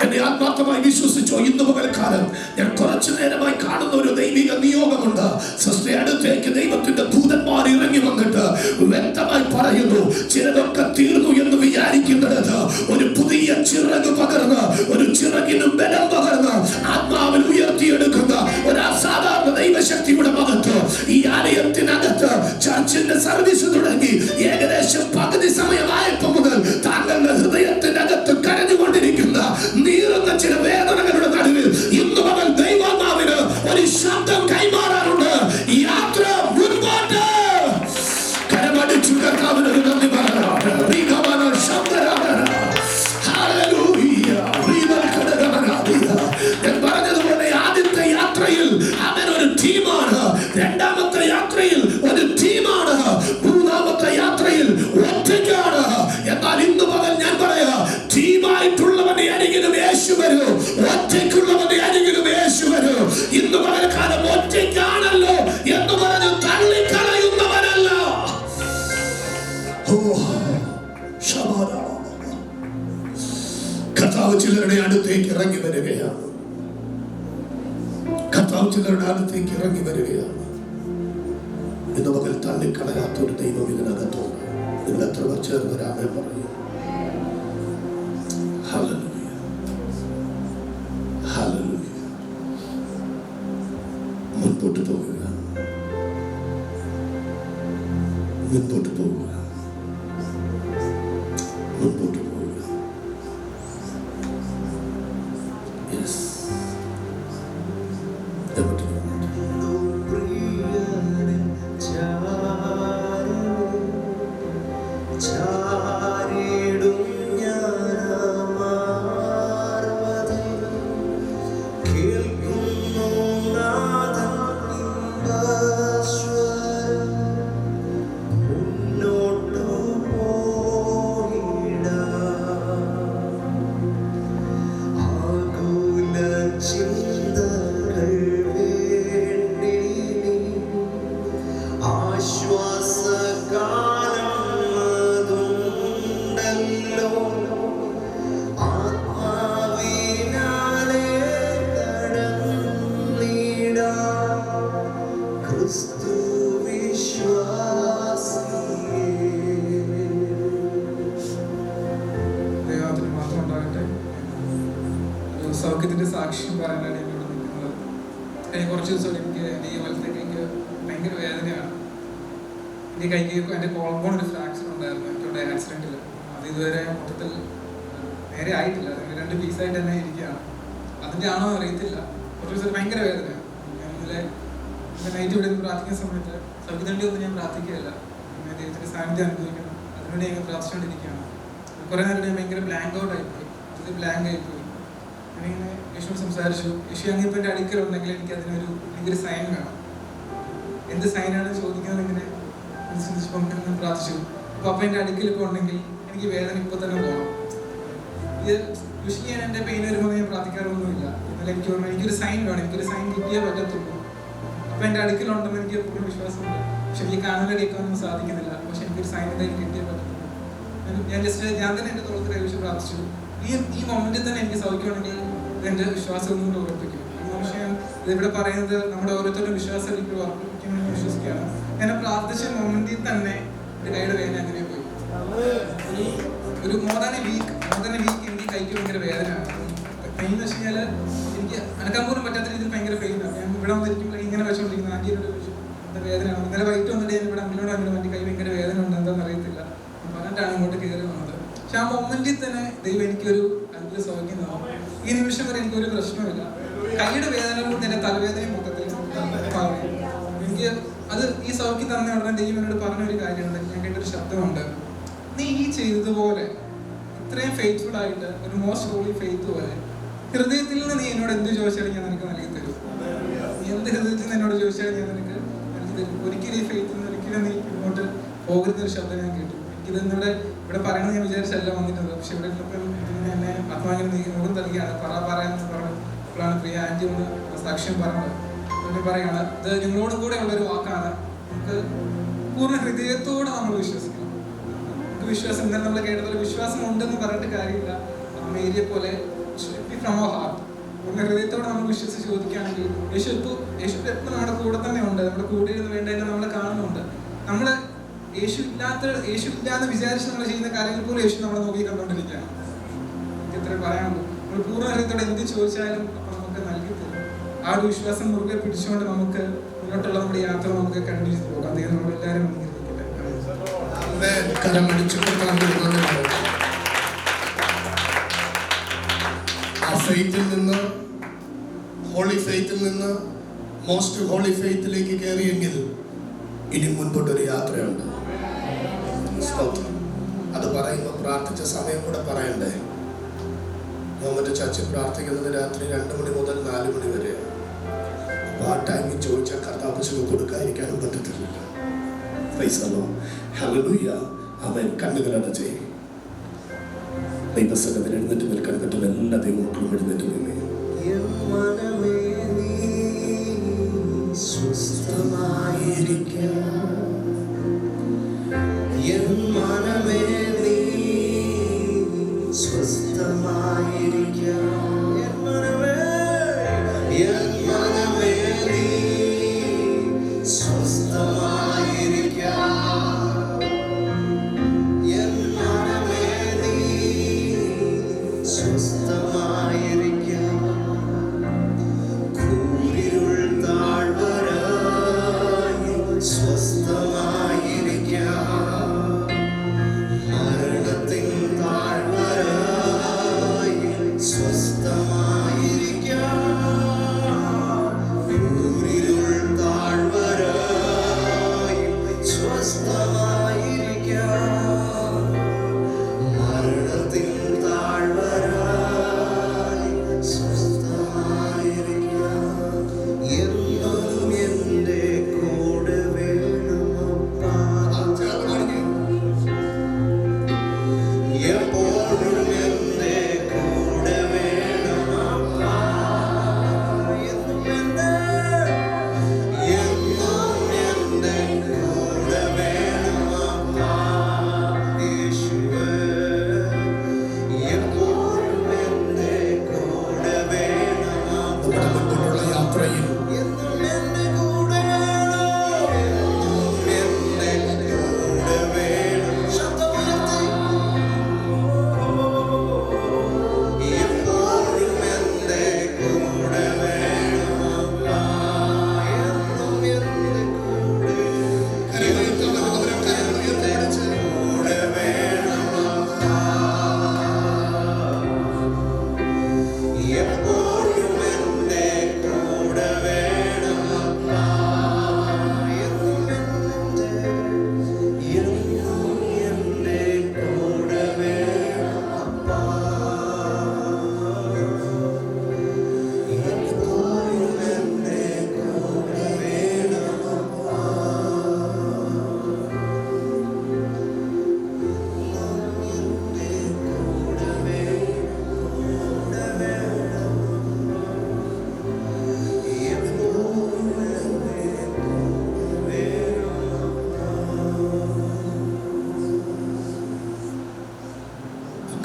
എന്നെ ആത്മാർത്ഥമായി വിശ്വസിച്ചോ, ഇന്ന് പകൽക്കാലം ഞാൻ കുറച്ചു നേരമായി കാണുന്ന ഒരു ദൈവിക നിയോഗമുണ്ട്. സിസ്റ്ററെ, അടുത്തേക്ക് ദൈവത്തിന്റെ ദൂതന്മാർ ഇറങ്ങി വന്നിട്ട് വ്യക്തമായി പറയുന്നു, ചിലതൊക്കെ തീർന്നു എന്ന് വിചാരിക്കുന്നിടത്ത് ഒരു പുതിയ ചിറക് പകർന്ന്, ഒരു ചിറകിന് ബലം പകർന്ന് ആത്മാവിൽ ഉയർത്തിയെടുക്കുന്ന ഒരു അസാധാരണ ദൈവശക്തിയുടെ മകത്ത് ഈ ആലയത്തിനകത്ത് ചർച്ചിന്റെ സർവീസ് തുടങ്ങി ഏകദേശം പകുതി സമയമായപ്പോൾ മുതൽ താങ്കളുടെ ഹൃദയത്തിനകത്ത് കരഞ്ഞുകൊണ്ടിരിക്കുന്ന നീറുന്ന ചില വേദനകളുടെ നടുവിൽ ഇന്ന് മുതൽ ദൈവാത്മാവിന് ഒരു ശബ്ദം കൈമാറാറുണ്ട്. യാത്ര മുൻപോട്ട്. കരമടിച്ചു കർത്താവിന് ഒരു നന്ദി പറയാം. ഞാൻ പറഞ്ഞതുപോലെ ആദ്യത്തെ യാത്രയിൽ അവൻ ഒരു ടീമാണ്, രണ്ടാമത്തെ യാത്രയിൽ ഒരു ടീമാണ്, മൂന്നാമത്തെ യാത്രയിൽ ഒറ്റയ്ക്കാണ്. എന്നാൽ ഇന്ന് മുതൽ ഞാൻ പറയാ, ടീമായിട്ടുള്ളവന്റെ അരികിലും യേശു വരൂ, ഒറ്റയ്ക്കുള്ളവന്റെ അരികിലും യേശു വരൂ. ഇന്ന് പകൽക്കാലം ഒറ്റയ്ക്കാണല്ലോ എന്ന് പറഞ്ഞ് തള്ളിക്കളയുന്നവനല്ല. കർത്താവ് ചിലരുടെ അടുത്തേക്ക് ഇറങ്ങി വരികയാണ്. കർത്താവ് ചിലരുടെ അടുത്തേക്ക് ഇറങ്ങി വരികയാണ്. ഇന്ന് പകൽ തള്ളിക്കളയാത്തൊരു ദൈവം ഇതിനകത്തുണ്ട്. നിങ്ങൾ എത്ര പേർ ചേർന്ന് രാമേ പറയും? Hallelujah, hallelujah. മുൻപോട്ട് പോകുക, മുൻപോട്ട് പോകുക, മുൻപോട്ട് പോകുക. യെസ്, സൗഖ്യത്തിന്റെ സാക്ഷ്യം പറയാനാണ് എന്നോട് നിൽക്കുന്നത്. കഴിഞ്ഞ കുറച്ച് ദിവസം എനിക്ക് എൻ്റെ ഈ വലത്തേക്ക് എനിക്ക് ഭയങ്കര വേദനയാണ്. എൻ്റെ കൈക്ക് എൻ്റെ കോൾബോൺ ഒരു ഫ്രാക്ചർ ഉണ്ടായിരുന്നു എനിക്കവിടെ ആക്സിഡൻറ്റിൽ. അത് ഇതുവരെ മൊത്തത്തിൽ നേരെ ആയിട്ടില്ല, അതിന് 2 പീസായിട്ട് തന്നെ ഇരിക്കുകയാണ്. അതിൻ്റെ ആണോ അറിയത്തില്ല. കുറച്ച് ദിവസം ഭയങ്കര വേദനയാണ്. ഞാൻ ഇന്നലെ നൈറ്റ് ഇവിടെ പ്രാർത്ഥിക്കുന്ന സമയത്ത് സൗഖ്യത്തിൻ്റെ ഒന്നും ഞാൻ പ്രാർത്ഥിക്കുകയല്ല, ദൈവത്തിൻ്റെ സാന്നിധ്യം അനുഭവിക്കണം, അതിനുവേണ്ടി ഞങ്ങൾ പ്രാർത്ഥിച്ചുകൊണ്ടിരിക്കുകയാണ്. കുറേ നേരം ഞാൻ ഭയങ്കര ബ്ലാങ്ക് ഔട്ട് ആയിപ്പോയി, ബ്ലാങ്ക് ആയിപ്പോയി. ഞാനിങ്ങനെ യേശുവിനോട് സംസാരിച്ചു. യേശു അങ്ങിപ്പോൾ എൻ്റെ അടുക്കലുണ്ടെങ്കിൽ എനിക്ക് എനിക്കൊരു സൈൻ വേണം. എന്ത് സൈനാണെന്ന് ചോദിക്കുന്നത് ഇങ്ങനെ ചിന്തിച്ചപ്പോൾ ഞാൻ പ്രാർത്ഥിച്ചു. അപ്പോൾ അപ്പം എൻ്റെ അടുക്കൽ ഇപ്പോൾ ഉണ്ടെങ്കിൽ എനിക്ക് വേദന ഇപ്പോൾ തന്നെ പോകണം. ഇത് യൂഷ്വലി ഞാൻ എൻ്റെ പെയിൻ വരുമ്പോൾ ഞാൻ പ്രാർത്ഥിക്കാറൊന്നുമില്ല. എന്നാൽ എനിക്ക് പറഞ്ഞു എനിക്കൊരു സൈൻ വേണം, എനിക്കൊരു സൈൻ കിട്ടിയേ പറ്റത്തുള്ളൂ. അപ്പോൾ എൻ്റെ അടുക്കലുണ്ടെന്ന് എനിക്ക് പൂർണ്ണ വിശ്വാസമുണ്ട്. പക്ഷെ എനിക്ക് കാണാനടിക്കാനൊന്നും സാധിക്കുന്നില്ല. പക്ഷെ എനിക്കൊരു സൈൻ എന്തായാലും കിട്ടിയേ പറ്റത്തുള്ളൂ. ഞാൻ തന്നെ എൻ്റെ തോളത്തിൽ യേശു പ്രാർത്ഥിച്ചു. ഈ മൊമെന്റിൽ തന്നെ എനിക്ക് സൗഖ്യമാണെങ്കിൽ എൻ്റെ വിശ്വാസം ഒന്നും കൂടെ ഉറപ്പിക്കും. ഈ വിഷയം ഇതിവിടെ പറയുന്നത് നമ്മുടെ ഓരോരുത്തരുടെ വിശ്വാസം എനിക്ക് ഉറപ്പിക്കുമെന്ന് വിശ്വസിക്കുകയാണ്. ഞാൻ പ്രാർത്ഥിച്ച മൊമെന്റിൽ തന്നെ എൻ്റെ കൈയുടെ വേദന അങ്ങനെ പോയി. ഒരു മോർ ദാൻ എ വീക്ക് എനിക്ക് കൈക്ക് ഭയങ്കര വേദനയാണ്. പെയിൻ എന്ന് വെച്ച് കഴിഞ്ഞാൽ എനിക്ക് അനക്കാൻ പോലും പറ്റാത്ത രീതിയിൽ ഭയങ്കര പെയിനാണ്. ഞാൻ ഇവിടെ വന്നിരിക്കുമ്പോൾ ഇങ്ങനെ വെച്ചുകൊണ്ടിരിക്കുന്നത് ആൻറ്റിയോട് ചോദിച്ചു എന്താ വേദനയാണ്. ഇന്നലെ വൈകിട്ട് വന്നിട്ട് ഞാൻ ഇവിടെ അമ്മയോട് എൻ്റെ കൈ ഭയങ്കര വേദന ഉണ്ട്, എന്താണെന്ന് അറിയത്തില്ല. പറഞ്ഞിട്ടാണ് ഇങ്ങോട്ട് കയറി വന്നത്. പക്ഷെ ആ മൊമെന്റിൽ തന്നെ ദൈവം എനിക്കൊരു ഇത് സൗഖ്യം. ഈ നിമിഷം വരെ എനിക്കൊരു പ്രശ്നമില്ല. കൈയുടെ വേദന കൊണ്ട് എൻ്റെ തലവേദനയും മൊത്തത്തിൽ മാറി. എനിക്ക് അത് ഈ സൗഖ്യം തന്ന ഉടനെ ദൈവം എന്നോട് പറഞ്ഞൊരു കാര്യമുണ്ട്. ഞാൻ കേട്ടൊരു ശബ്ദമുണ്ട്, നീ ഈ ചെയ്തതുപോലെ ഇത്രയും ഫെയ്ത്ത്ഫുൾ ആയിട്ട് ഒരു മോസ്റ്റ് ഹോളി ഫെയ്ത്ത് പോലെ ഹൃദയത്തിൽ നിന്ന് നീ എന്നോട് എന്ത് ചോദിച്ചാലും ഞാൻ നിനക്ക് നൽകി തരും. നീ എന്ത് ഹൃദയത്തിൽ നിന്ന് എന്നോട് ചോദിച്ചാലും ഞാൻ നിനക്ക് നൽകി തരും. ഒരിക്കലും ഈ ഫെയ്ത്തിൽ നിന്ന് ഒരിക്കലും നീ ഇങ്ങോട്ട് പോകരുന്നൊരു ശബ്ദം ഞാൻ കേട്ടു. എനിക്കിത് ഇവിടെ പറയണമെന്ന് ഞാൻ വിചാരിച്ചല്ല വന്നിട്ടുണ്ട്. പക്ഷെ ഇവിടെ എന്നെ ആത്മാവിനെ നീങ്ങോടും നൽകിയാണ്. പറയാന്ന് പറഞ്ഞപ്പോഴാണ് പ്രിയ ആൻറ്റി ഒന്ന് സാക്ഷ്യം പറഞ്ഞത്. അതുകൊണ്ട് പറയുകയാണ്, ഇത് നിങ്ങളോടും കൂടെ ഉള്ളൊരു വാക്കാണ്. നമുക്ക് പൂർണ്ണ ഹൃദയത്തോടെ നമ്മൾ വിശ്വസിക്കണം. നമുക്ക് വിശ്വാസം ഇന്നലെ നമ്മൾ കേട്ടതുപോലെ വിശ്വാസം ഉണ്ടെന്ന് പറഞ്ഞിട്ട് കാര്യമില്ല. മേരിയെ പോലെ ഫ്രം അവർ ഹാർട്ട് പൂർണ്ണ ഹൃദയത്തോടെ നമ്മൾ വിശ്വസിച്ച് ചോദിക്കുകയാണെങ്കിൽ യേശു എപ്പോൾ നമ്മുടെ കൂടെ തന്നെ ഉണ്ട്. നമ്മുടെ കൂടെ ഇരുന്ന് വേണ്ടതിനെ നമ്മൾ കാണുന്നുണ്ട്. നമ്മൾ യേശു ഇല്ലാന്ന് വിചാരിച്ച് നമ്മൾ ചെയ്യുന്ന കാര്യങ്ങൾ പോലും യേശു നമ്മളെ നോക്കി കണ്ടുകൊണ്ടിരിക്കുകയാണ്. എനിക്ക് ഇത്രയും പറയാനുള്ളൂ. നമ്മൾ പൂർണ്ണ ഹൃദയത്തോടെ എന്ത് ചോദിച്ചാലും നമുക്ക് നൽകി തരും. ആ ഒരു വിശ്വാസം മുറുകെ പിടിച്ചുകൊണ്ട് നമുക്ക് മുന്നോട്ടുള്ള നമ്മുടെ യാത്ര നമുക്ക് കണ്ടിന്യൂ ചെയ്ത് പോകാം. ദൈവം നമ്മളെല്ലാവരും ഫെയ്ത്തിൽ നിന്ന് ഹോളി ഫെയ്ത്തിൽ നിന്ന് മോസ്റ്റ് ഹോളി ഫെയ്ത്തിലേക്ക് കയറിയെങ്കിൽ ഇനി മുൻപോട്ടൊരു യാത്രയുണ്ട്. അത് പറയുമ്പോൾ പ്രാർത്ഥിച്ച സമയം കൂടെ പറയണ്ടേ? ഞാൻ മറ്റേ ചർച്ചിൽ പ്രാർത്ഥിക്കുന്നത് രാത്രി 2 മണി മുതൽ 4 മണി വരെ. അപ്പോൾ ആ ടൈമിൽ ചോദിച്ചാൽ കർത്താവ് സുഖം കൊടുക്കാതിരിക്കാനും പറ്റത്തില്ല. ഹല്ലേലൂയ. അവൻ കണ്ണുകളടച്ച് ദൈവസന്നിധിയിൽ എഴുന്നേറ്റ് നിൽക്കാൻ പറ്റുന്ന എല്ലാ ദൈവമക്കളും എഴുന്നേറ്റ് നിന്നേ.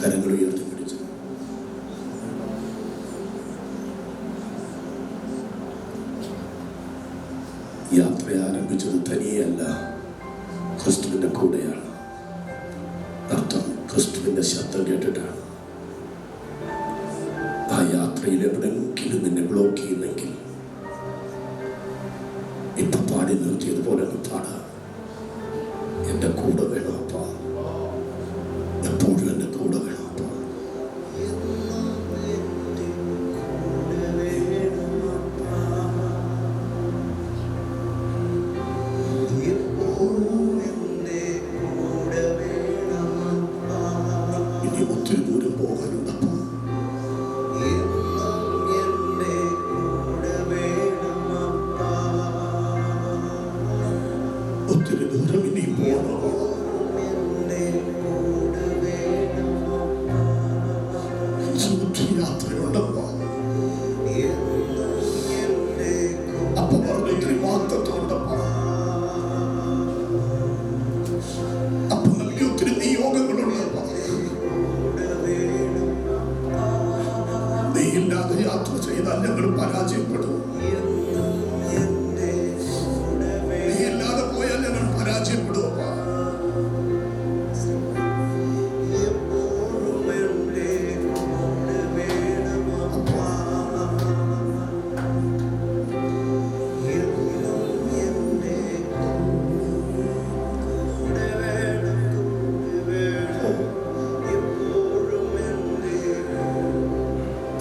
കരങ്ങൾ ഉയർത്തിപ്പിടിച്ചു. യാത്ര ആരംഭിച്ചത് തനിയല്ല, ക്രിസ്തുവിന്റെ കൂടെയാണ്. അർത്ഥം ക്രിസ്തുവിന്റെ ശബ്ദം കേട്ടിട്ടാണ്. ആ യാത്രയിൽ എവിടെയെങ്കിലും നിന്നെ ബ്ലോക്ക് ചെയ്യുന്നെങ്കിൽ ഇപ്പൊ പാടി നിർത്തിയതുപോലെ പാടാം. എന്റെ കൂടെ വേണം അപ്പ, എപ്പോഴും എന്റെ കൂടെ വേണം അപ്പ. ഒത്തിരി ദൂരം ഇനി പോകണം. യാത്രയുണ്ടപ്പോ അപ്പൊ പറഞ്ഞു ഒത്തിരി വാഗ്ദത്തമുണ്ടപ്പോ, അപ്പൊ നൽകി ഒത്തിരി നിയോഗങ്ങളുണ്ടപ്പോ. നീ ഇല്ലാതെ യാത്ര ചെയ്താൽ ഞങ്ങൾ പരാജയപ്പെടും. നീ ഇല്ലാതെ പോയാൽ ഞങ്ങൾ പരാജയപ്പെടും.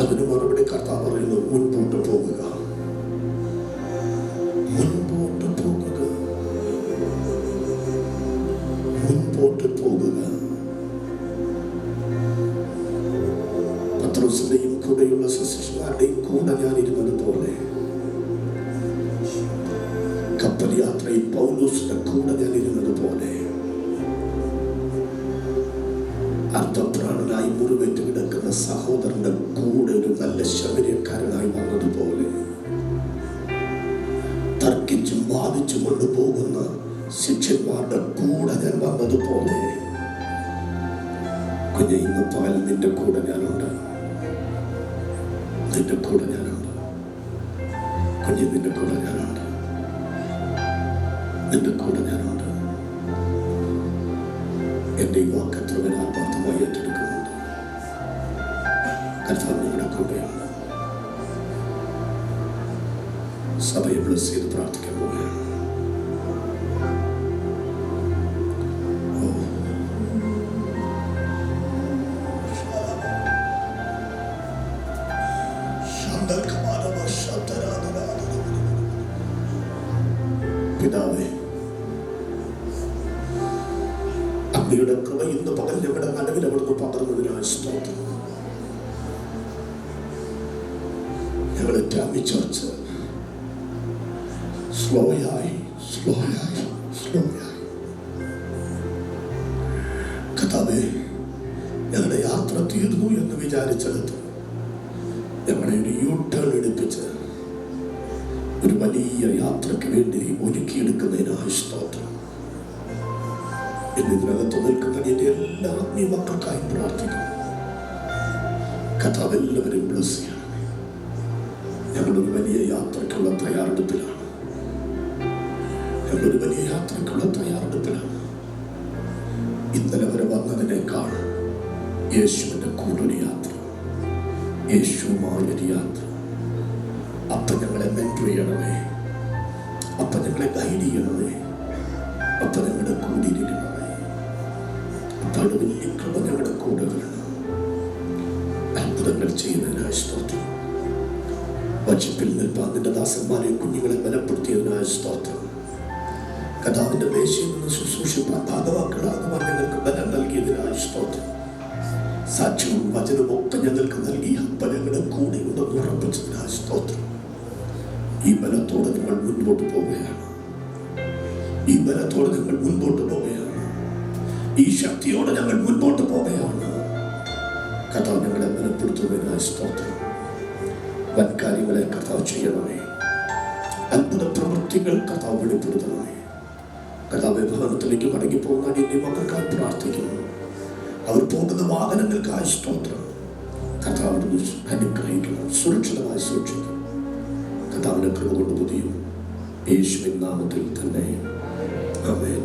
അതിന് മറുപടി കർത്താവ് പറയുന്നു, മുൻപോട്ട് പോകുക, മുൻപോട്ട് പോകുക, മുൻപോട്ട് പോകുക. പത്രോസിന്റെയും കൂടെയുള്ള ശിഷ്യന്മാരുടെയും കൂടെ ഞാൻ ഇരുന്നത് പോലെ, കപ്പൽ യാത്രയിൽ പൗലോസിന്റെ കൂടെ ഞാൻ ഇരുന്നത് പോലെ, അർദ്ധപ്രാണനായി മുറിവേറ്റ് കിടക്കുന്ന സഹോദരന്റെ കൂടെ ഒരു നല്ല ശമര്യക്കാരനായി വന്നതുപോലെ, തർക്കിച്ചും വാദിച്ചും കൊണ്ടുപോകുന്ന ശിഷ്യന്മാരുടെ കൂടെ ഞാൻ വന്നതുപോലെ, കുഞ്ഞെ ഇന്ന് പകൽ നിന്റെ കൂടെ ഞാനുണ്ട്, നിന്റെ കൂടെ ഞാനുണ്ട്, കുഞ്ഞെ നിന്റെ കൂടെ ഞാനുണ്ട്, നിന്റെ കൂടെ ഞാനുണ്ട്. എന്റെ ഈ വാക്ക് എത്ര പേർ ആത്മാർത്ഥമായി ഏറ്റെടുക്കുന്നുണ്ട്? കർത്താവ് നിങ്ങളുടെ കൂടെയാണ്. സഭയെ ബ്ലസ് ചെയ്ത് പ്രാർത്ഥിക്കാൻ പോവുകയാണ്. പിതാവേ, അങ്ങയുടെ കൃപ ഇന്ന് പകൽ ഞങ്ങളുടെ നടുവിൽ അവിടുന്ന് പകർന്നതിനായി സ്തോത്രം. ഞങ്ങളെ ടാമി ചർച്ച് സ്ലോയായി കഥാവേ, ഞങ്ങളുടെ യാത്ര തീർന്നു എന്ന് വിചാരിച്ചെടുത്ത് ഞങ്ങളെ ഒരു യൂട്ടേൺ എടുപ്പിച്ച് ഒരു വലിയ യാത്രയ്ക്ക് വേണ്ടി ഒരുക്കിയെടുക്കുന്നതിനായി സ്തോത്രം. ഇതിനകത്ത് നിൽക്കുന്ന എന്റെ എല്ലാ ആത്മീയ മക്കൾക്കായി പ്രാർത്ഥിക്കുന്നു. കഥാവ് എല്ലാവരും ബ്ലസ് ചെയ്യണമേ. ഞങ്ങളൊരു വലിയ യാത്രയ്ക്കുള്ള തയ്യാറെടുപ്പിലാണ്. ഞങ്ങളൊരു വലിയ യാത്രയ്ക്കുള്ള തയ്യാറെടുപ്പിലാണ്. ഇന്നലെ വരെ വന്നതിനേക്കാൾ യേശുവിന്റെ കൂടൊരു യാത്ര, യേശുവുമായൊരു യാത്ര. അപ്പൊ ഞങ്ങളെ മെന്റർ ചെയ്യണമേ, അപ്പൊ ഞങ്ങളെ ഗൈഡ് ചെയ്യണമേ, അപ്പൊ ഞങ്ങളുടെ കൂടിയിരിക്കണമേ. അപ്പാട് വലിയ കൃപ ഞങ്ങളുടെ കൂടെ വരണം. അത്ഭുതങ്ങൾ ചെയ്യുന്നതിനായി സ്തോത്രം. വചിപ്പിൽ നിൽപ്പാൻ നിന്റെ ദാസന്മാരെ കുഞ്ഞുങ്ങളെ ബലപ്പെടുത്തിയതിനായ സ്തോത്രം. കഥാവിന്റെ മേശയിൽ നിന്ന് ശുശ്രൂഷിപ്പാൻ ഭാഗവാക്കളാകുവാൻ ഞങ്ങൾക്ക് ബലം നൽകിയതിനായ സ്തോത്രം. സാക്ഷ്യവും വചനവും ഒക്കെ ഞങ്ങൾക്ക് നൽകി അപ്പ ഞങ്ങളുടെ കൂടെ ഉണ്ടെന്ന് ഉറപ്പിച്ചതിനായ സ്തോത്രം. ഈ ബലത്തോടെ ഞങ്ങൾ മുൻപോട്ട് പോവുകയാണ്. ഈ ബലത്തോടെ ഞങ്ങൾ മുൻപോട്ട് പോവുകയാണ്. ഈ ശക്തിയോടെ ഞങ്ങൾ മുൻപോട്ട് പോവുകയാണ്. കർത്താവ് ഞങ്ങളെ ബലപ്പെടുത്തുന്നതിനായ സ്തോത്രം. വൻകാര്യങ്ങളെ കർത്താവ് ചെയ്യണമേ. അത്ഭുത പ്രവൃത്തികൾ കർത്താവ് വെളിപ്പെടുത്തണമേ. കർത്താവ് ഭവനത്തിലേക്ക് മടങ്ങി പോകുന്ന എന്റെ മക്കൾക്കായി പ്രാർത്ഥിക്കുന്നു. അവർ പോകുന്ന വാഹനങ്ങൾക്കായി സ്തോത്രം. കർത്താവ് അനുഗ്രഹിക്കണം, സുരക്ഷിതമായി സൂക്ഷിക്കണം. കർത്താവിന്റെ കൃപ കൊണ്ട് പുതിയും യേശുവിൻ നാമത്തിൽ തന്നെ ആമേൻ.